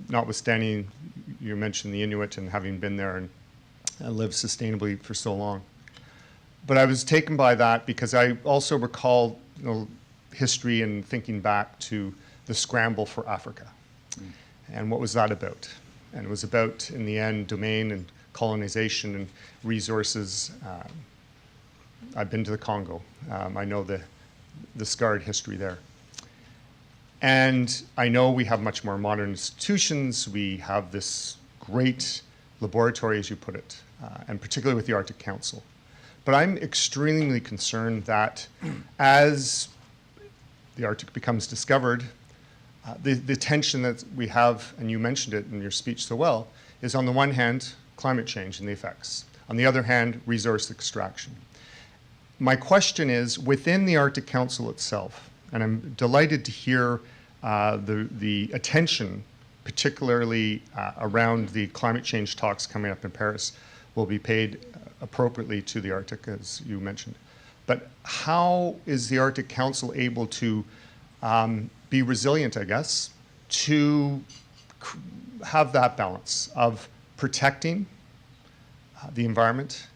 notwithstanding you mentioned the Inuit and having been there and lived sustainably for so long. But I was taken by that because I also recall history and thinking back to the scramble for Africa. And what was that about? And it was about, in the end, domain and colonization and resources. I've been to the Congo. I know the scarred history there. And I know we have much more modern institutions. We have this great laboratory, as you put it, and particularly with the Arctic Council. But I'm extremely concerned that as the Arctic becomes discovered, the tension that we have, and you mentioned it in your speech so well, is on the one hand, climate change and the effects. On the other hand, resource extraction. My question is, within the Arctic Council itself, and I'm delighted to hear the attention, particularly around the climate change talks coming up in Paris, will be paid appropriately to the Arctic, as you mentioned. But how is the Arctic Council able to be resilient, I guess, to have that balance of protecting the environment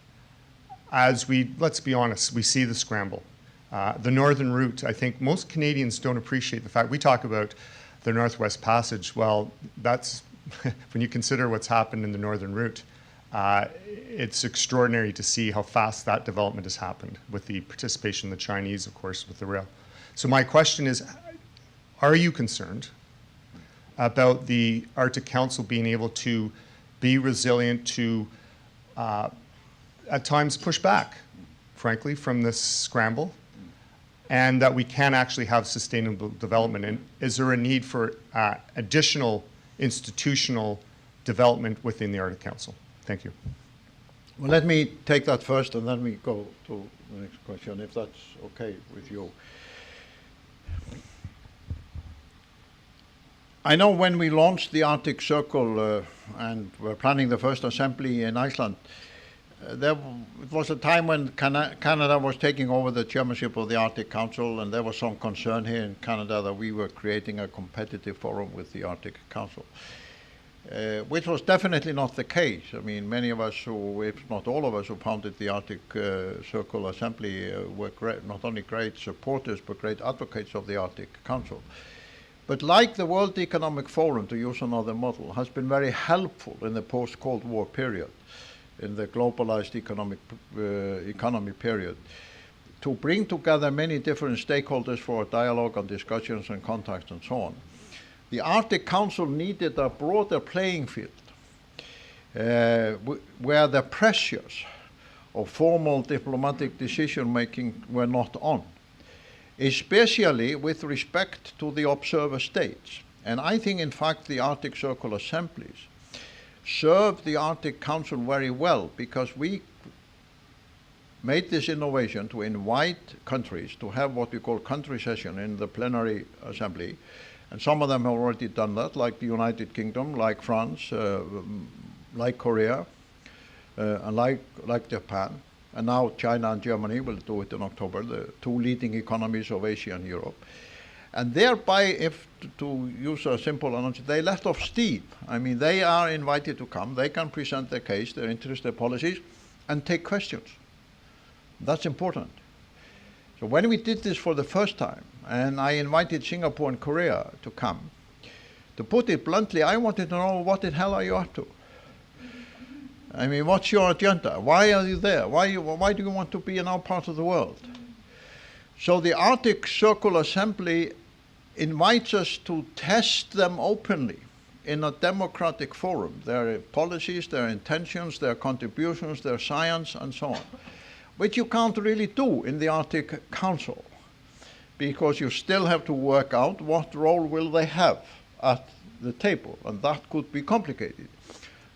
as let's be honest, we see the scramble. The Northern Route, I think most Canadians don't appreciate the fact, we talk about the Northwest Passage. Well, that's, when you consider what's happened in the Northern Route, it's extraordinary to see how fast that development has happened with the participation of the Chinese, of course, with the rail. So my question is, are you concerned about the Arctic Council being able to be resilient to, at times, push back, frankly, from this scramble, and that we can actually have sustainable development? And is there a need for additional institutional development within the Arctic Council? Thank you. Well, let me take that first, and then we go to the next question, if that's okay with you. I know when we launched the Arctic Circle and were planning the first assembly in Iceland, it was a time when Canada was taking over the chairmanship of the Arctic Council, and there was some concern here in Canada that we were creating a competitive forum with the Arctic Council, which was definitely not the case. I mean, many of us, who, if not all of us, who founded the Arctic Circle Assembly were not only great supporters, but great advocates of the Arctic Council. But like the World Economic Forum, to use another model, has been very helpful in the post-Cold War period, in the globalized economy period, to bring together many different stakeholders for dialogue and discussions and contacts and so on. The Arctic Council needed a broader playing field where the pressures of formal diplomatic decision-making were not on, especially with respect to the observer states. And I think, in fact, the Arctic Circle assemblies served the Arctic Council very well, because we made this innovation to invite countries to have what we call country session in the plenary assembly. And some of them have already done that, like the United Kingdom, like France, like Korea, and like Japan. And now China and Germany will do it in October, the two leading economies of Asia and Europe. And thereby, if to use a simple analogy, they let off steam. I mean, they are invited to come, they can present their case, their interests, their policies, and take questions. That's important. So when we did this for the first time, and I invited Singapore and Korea to come, to put it bluntly, I wanted to know, what the hell are you up to? I mean, what's your agenda? Why are you there? Why do you want to be in our part of the world? So the Arctic Circle Assembly invites us to test them openly in a democratic forum, their policies, their intentions, their contributions, their science, and so on, which you can't really do in the Arctic Council, because you still have to work out what role will they have at the table, and that could be complicated.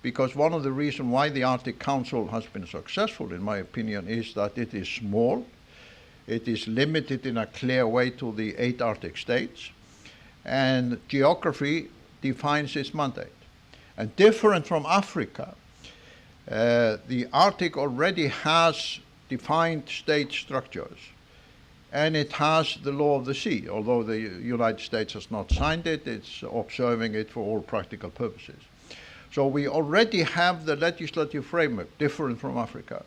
Because one of the reasons why the Arctic Council has been successful, in my opinion, is that it is small. It is limited in a clear way to the 8 Arctic states, and geography defines its mandate. And different from Africa, the Arctic already has defined state structures, and it has the law of the sea. Although the United States has not signed it, it's observing it for all practical purposes. So we already have the legislative framework, different from Africa,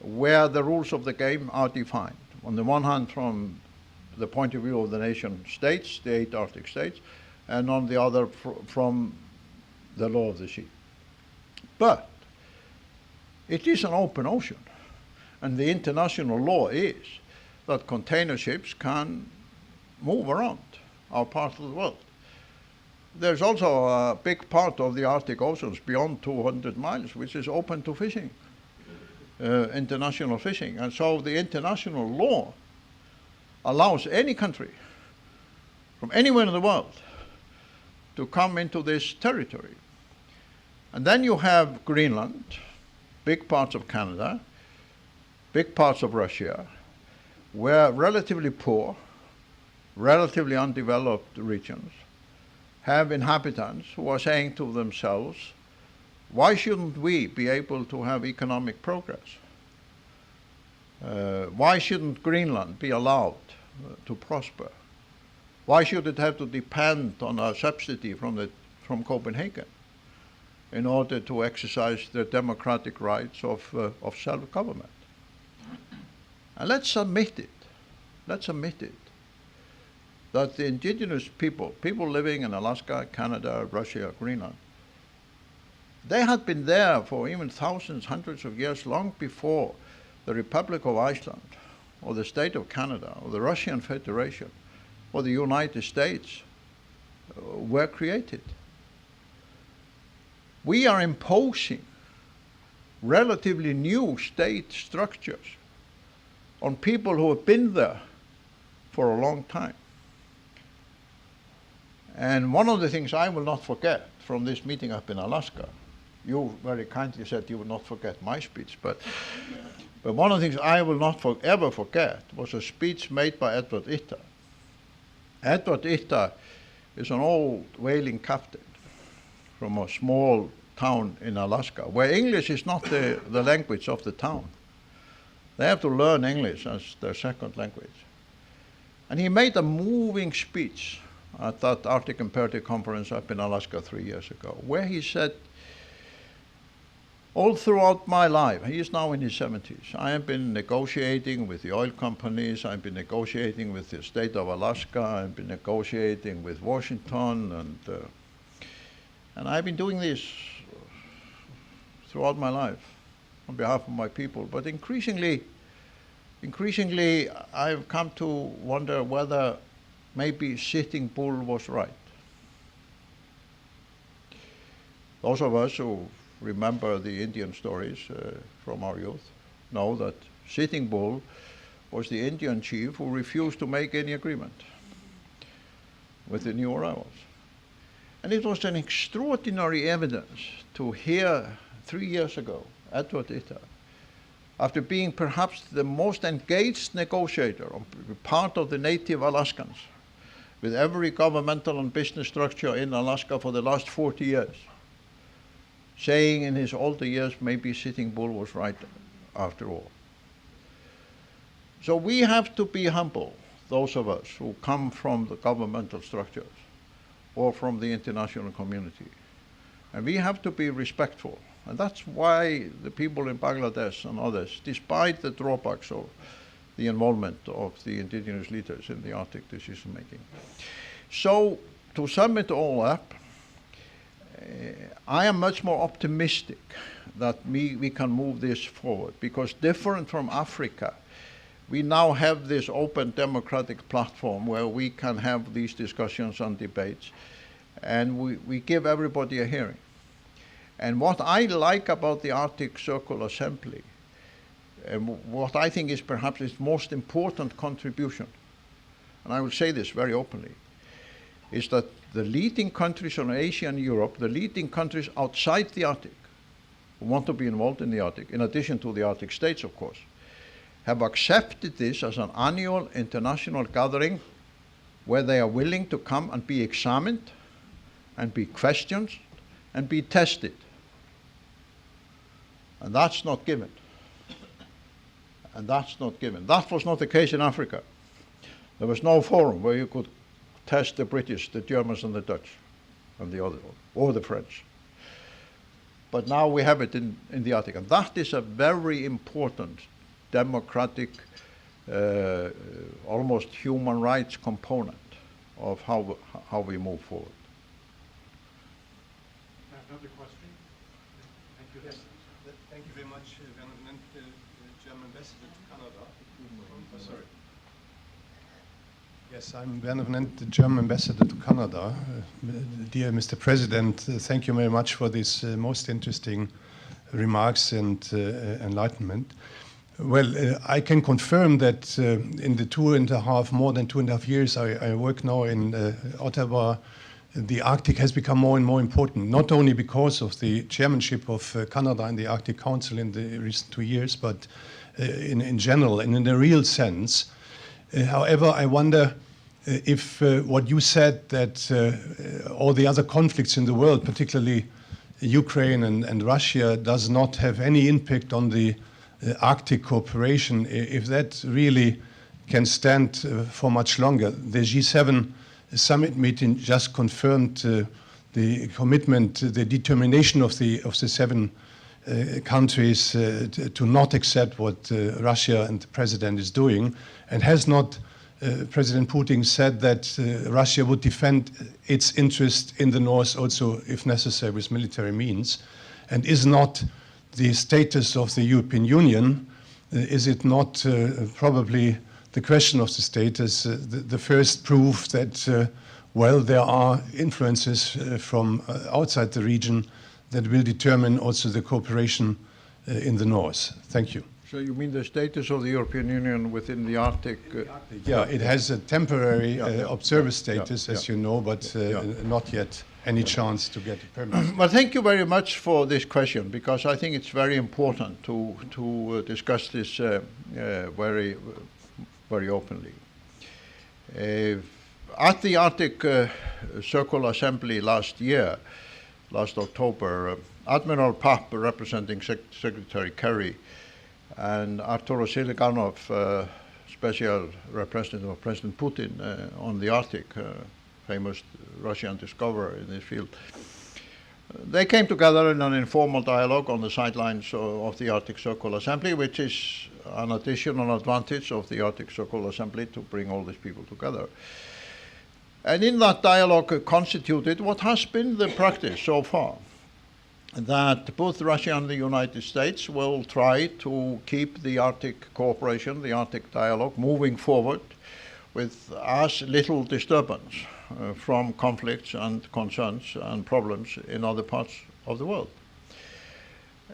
where the rules of the game are defined. On the one hand, from the point of view of the nation states, the 8 Arctic states, and on the other, from the law of the sea. But it is an open ocean, and the international law is that container ships can move around our part of the world. there's also a big part of the Arctic Oceans beyond 200 miles which is open to fishing, international fishing. And so the international law allows any country from anywhere in the world to come into this territory. And then you have Greenland, big parts of Canada, big parts of Russia, where relatively poor, relatively undeveloped regions have inhabitants who are saying to themselves, why shouldn't we be able to have economic progress? Why shouldn't Greenland be allowed to prosper? Why should it have to depend on a subsidy from Copenhagen in order to exercise their democratic rights of self-government? And let's admit it that the indigenous people living in Alaska, Canada, Russia, Greenland, they had been there for even thousands, hundreds of years, long before the Republic of Iceland, or the state of Canada, or the Russian Federation, or the United States were created. We are imposing relatively new state structures on people who have been there for a long time. And one of the things I will not forget from this meeting up in Alaska, you very kindly said you would not forget my speech, but one of the things I will not ever forget was a speech made by Edward Itta. Edward Itta is an old whaling captain from a small town in Alaska, where English is not the language of the town. They have to learn English as their second language. And he made a moving speech at that Arctic Imperative Conference up in Alaska 3 years ago, where he said, all throughout my life, he is now in his 70s, I have been negotiating with the oil companies, I've been negotiating with the state of Alaska, I've been negotiating with Washington, and I've been doing this throughout my life on behalf of my people. But increasingly, I've come to wonder whether maybe Sitting Bull was right. Those of us who remember the Indian stories from our youth know that Sitting Bull was the Indian chief who refused to make any agreement with the new arrivals. And it was an extraordinary evidence to hear 3 years ago Edward Itta, after being perhaps the most engaged negotiator on part of the native Alaskans with every governmental and business structure in Alaska for the last 40 years, saying in his older years maybe Sitting Bull was right after all. So we have to be humble, those of us who come from the governmental structures or from the international community. And we have to be respectful. And that's why the people in Bangladesh and others, despite the drawbacks of the involvement of the indigenous leaders in the Arctic decision making. So to sum it all up, I am much more optimistic that we can move this forward, because different from Africa, we now have this open democratic platform where we can have these discussions and debates, and we give everybody a hearing. And what I like about the Arctic Circle Assembly, and what I think is perhaps its most important contribution, and I will say this very openly, is that the leading countries in Asia and Europe, the leading countries outside the Arctic, who want to be involved in the Arctic, in addition to the Arctic states, of course, have accepted this as an annual international gathering where they are willing to come and be examined and be questioned and be tested. And that's not given. And that's not given. That was not the case in Africa. There was no forum where you could test the British, the Germans, and the Dutch, and the other, or the French. But now we have it in the Arctic. And that is a very important democratic, almost human rights component of how we move forward. Another question? Thank you. Yes. Thank you very much, Gentlemen. German Ambassador to Canada. Sorry. Yes, I'm Benevolent, the German ambassador to Canada. Dear Mr. President, thank you very much for this most interesting remarks and enlightenment. Well, I can confirm that in the more than 2.5 years I work now in Ottawa, the Arctic has become more and more important, not only because of the chairmanship of Canada in the Arctic Council in the recent 2 years, but in general and in a real sense. However, I wonder if what you said, that all the other conflicts in the world, particularly Ukraine and Russia, does not have any impact on the Arctic cooperation, if that really can stand for much longer. The G7 summit meeting just confirmed the commitment, the determination of the 7 countries to not accept what Russia and the president is doing, and has not President Putin said that Russia would defend its interest in the north also, if necessary, with military means. And is not the status of the European Union, is it not probably the question of the status the first proof that, well, there are influences from outside the region that will determine also the cooperation in the north? Thank you. So you mean the status of the European Union within the Arctic? Yeah, it has a temporary observer status, as you know, but not yet any chance to get a permanent. Well, thank you very much for this question, because I think it's very important to discuss this very openly. At the Arctic Circle Assembly last October, Admiral Papp, representing Secretary Kerry, and Arturo Siliganov, special representative of President Putin on the Arctic, famous Russian discoverer in this field. They came together in an informal dialogue on the sidelines of the Arctic Circle Assembly, which is an additional advantage of the Arctic Circle Assembly, to bring all these people together. And in that dialogue constituted what has been the practice so far, that both Russia and the United States will try to keep the Arctic cooperation, the Arctic dialogue, moving forward with as little disturbance from conflicts and concerns and problems in other parts of the world.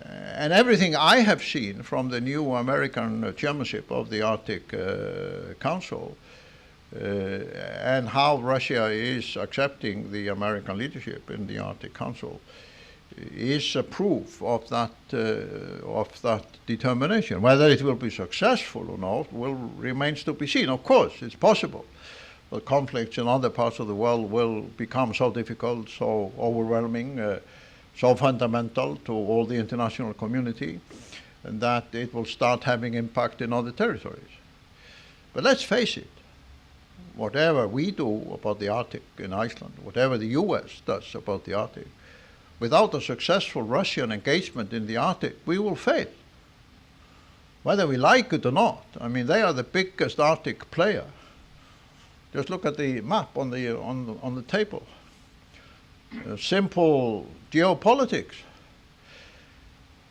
And everything I have seen from the new American chairmanship of the Arctic Council and how Russia is accepting the American leadership in the Arctic Council is a proof of that determination. Whether it will be successful or not remains to be seen. Of course, it's possible, but conflicts in other parts of the world will become so difficult, so overwhelming, so fundamental to all the international community, and that it will start having impact in other territories. But let's face it, whatever we do about the Arctic in Iceland, whatever the US does about the Arctic, without a successful Russian engagement in the Arctic, we will fail. Whether we like it or not. I mean, they are the biggest Arctic player. Just look at the map on the table. Simple geopolitics.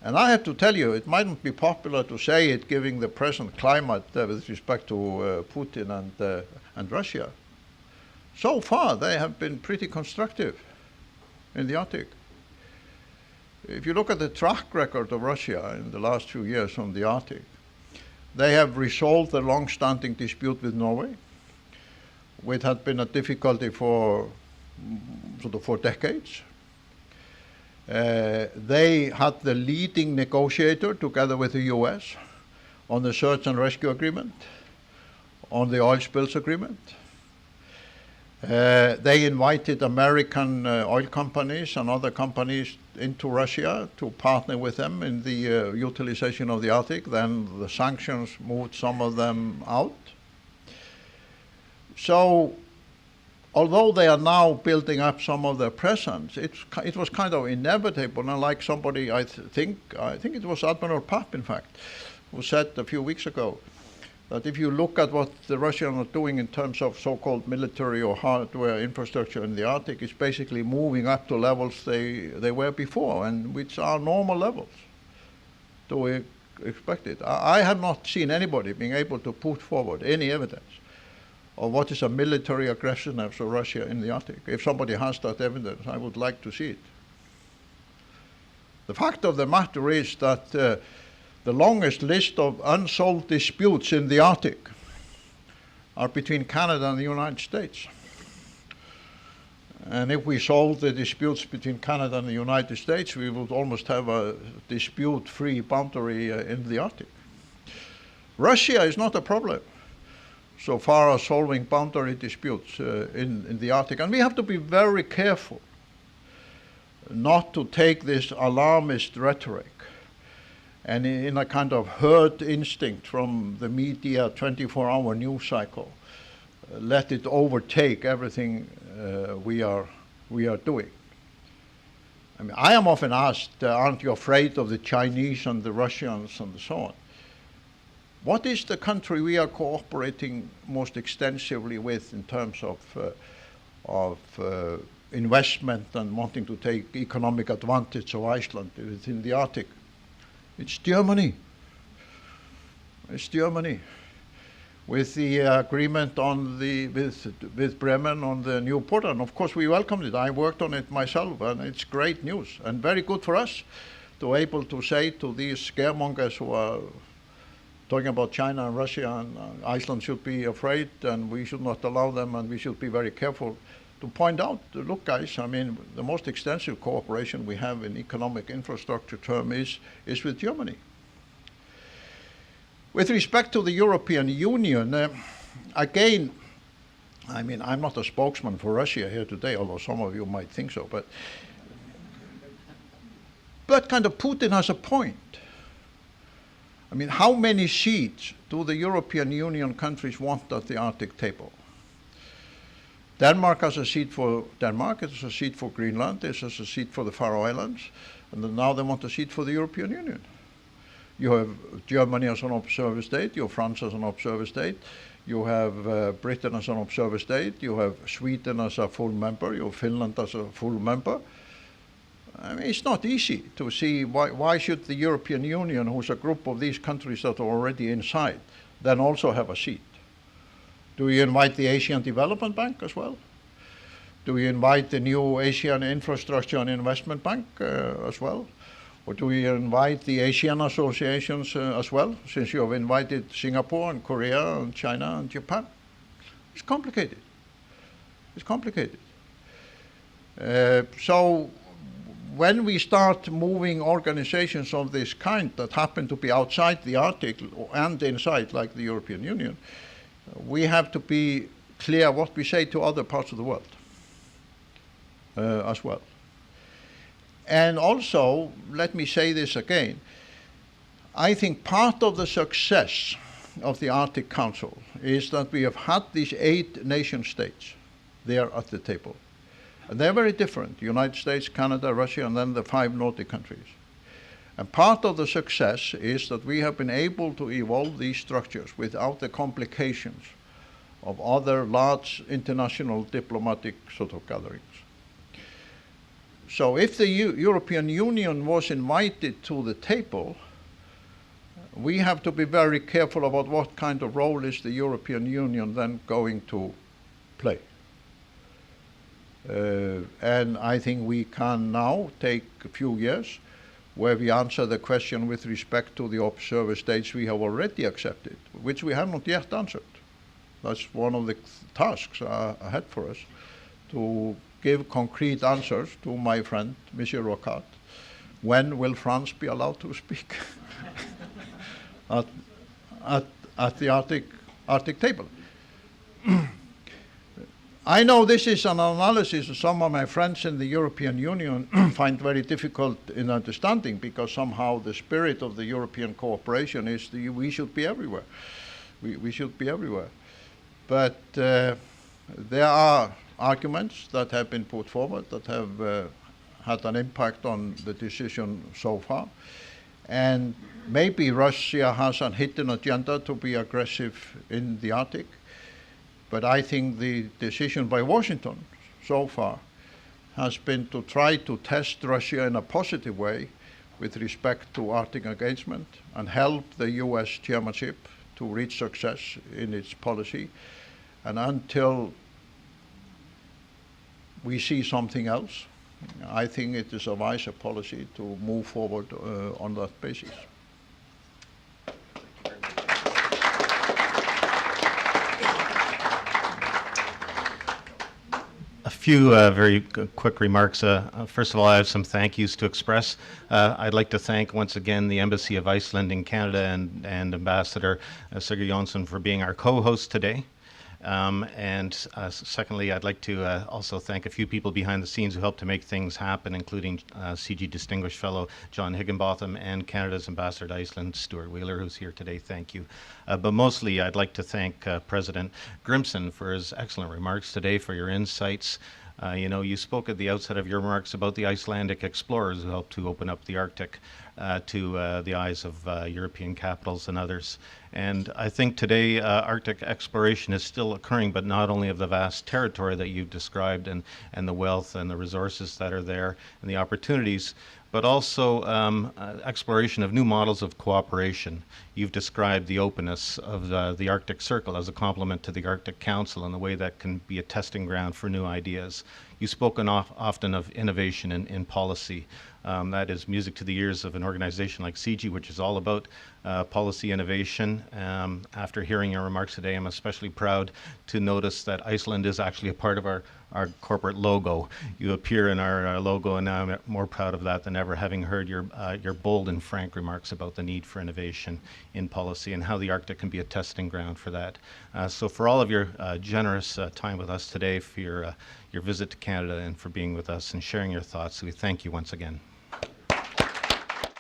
And I have to tell you, it mightn't be popular to say it, given the present climate with respect to Putin and Russia. So far, they have been pretty constructive in the Arctic. If you look at the track record of Russia in the last few years on the Arctic, they have resolved the long-standing dispute with Norway, which had been a difficulty for decades. They had the leading negotiator together with the US on the search and rescue agreement, on the oil spills agreement. They invited American oil companies and other companies into Russia to partner with them in the utilization of the Arctic. Then the sanctions moved some of them out. So, although they are now building up some of their presence, it was kind of inevitable. And like somebody, I think it was Admiral Papp, in fact, who said a few weeks ago, that if you look at what the Russians are doing in terms of so-called military or hardware infrastructure in the Arctic, it's basically moving up to levels they were before, and which are normal levels. So we expect it. I have not seen anybody being able to put forward any evidence of what is a military aggression of Russia in the Arctic. If somebody has that evidence, I would like to see it. The fact of the matter is that the longest list of unsolved disputes in the Arctic are between Canada and the United States. And if we solve the disputes between Canada and the United States, we would almost have a dispute-free boundary in the Arctic. Russia is not a problem so far as solving boundary disputes in the Arctic. And we have to be very careful not to take this alarmist rhetoric and in a kind of herd instinct from the media 24-hour news cycle, let it overtake everything we are doing. I mean, I am often asked, aren't you afraid of the Chinese and the Russians and so on? What is the country we are cooperating most extensively with in terms of investment and wanting to take economic advantage of Iceland within the Arctic? It's Germany. It's Germany. With the agreement on with Bremen on the new port, and of course we welcomed it. I worked on it myself, and it's great news and very good for us to be able to say to these scaremongers who are talking about China and Russia and Iceland should be afraid and we should not allow them and we should be very careful, to point out, look guys, I mean, the most extensive cooperation we have in economic infrastructure terms is with Germany. With respect to the European Union, again, I mean, I'm not a spokesman for Russia here today, although some of you might think so, but kind of Putin has a point. I mean, how many seats do the European Union countries want at the Arctic table? Denmark has a seat for Denmark, it has a seat for Greenland, it has a seat for the Faroe Islands, and now they want a seat for the European Union. You have Germany as an observer state, you have France as an observer state, you have Britain as an observer state, you have Sweden as a full member, you have Finland as a full member. I mean, it's not easy to see why should the European Union, who's a group of these countries that are already inside, then also have a seat. Do you invite the Asian Development Bank as well? Do you invite the new Asian Infrastructure and Investment Bank as well? Or do you invite the Asian associations as well, since you have invited Singapore and Korea and China and Japan? It's complicated. It's complicated. So when we start moving organizations of this kind that happen to be outside the Arctic and inside, like the European Union, we have to be clear what we say to other parts of the world as well. And also, let me say this again, I think part of the success of the Arctic Council is that we have had these 8 nation states there at the table. And they're very different, United States, Canada, Russia, and then the 5 Nordic countries. And part of the success is that we have been able to evolve these structures without the complications of other large international diplomatic sort of gatherings. So if the European Union was invited to the table, we have to be very careful about what kind of role is the European Union then going to play. And I think we can now take a few years where we answer the question with respect to the observer states we have already accepted, which we have not yet answered. That's one of the tasks ahead for us, to give concrete answers to my friend, Monsieur Rocard. When will France be allowed to speak at the Arctic table? I know this is an analysis some of my friends in the European Union find very difficult in understanding, because somehow the spirit of the European cooperation is we should be everywhere. We should be everywhere. But there are arguments that have been put forward that have had an impact on the decision so far. And maybe Russia has a hidden agenda to be aggressive in the Arctic. But I think the decision by Washington so far has been to try to test Russia in a positive way with respect to Arctic engagement and help the US chairmanship to reach success in its policy. And until we see something else, I think it is a wiser policy to move forward on that basis. A few very quick remarks. First of all, I have some thank yous to express. I'd like to thank once again the Embassy of Iceland in Canada and Ambassador CIGI Jonsson for being our co-host today. Secondly, I'd like to also thank a few people behind the scenes who helped to make things happen, including CIGI Distinguished Fellow John Higginbotham and Canada's Ambassador to Iceland, Stuart Wheeler, who's here today. Thank you. But mostly, I'd like to thank President Grímsson for his excellent remarks today, for your insights. You know, you spoke at the outset of your remarks about the Icelandic explorers who helped to open up the Arctic to the eyes of European capitals and others. And I think today Arctic exploration is still occurring, but not only of the vast territory that you've described and the wealth and the resources that are there and the opportunities, but also exploration of new models of cooperation. You've described the openness of the Arctic Circle as a complement to the Arctic Council and the way that can be a testing ground for new ideas. You've spoken often of innovation in policy. That is music to the ears of an organization like CIGI, which is all about policy innovation. After hearing your remarks today, I'm especially proud to notice that Iceland is actually a part of our corporate logo. You appear in our logo, and now I'm more proud of that than ever, having heard your bold and frank remarks about the need for innovation in policy and how the Arctic can be a testing ground for that. So for all of your generous time with us today, for your visit to Canada and for being with us and sharing your thoughts, we thank you once again.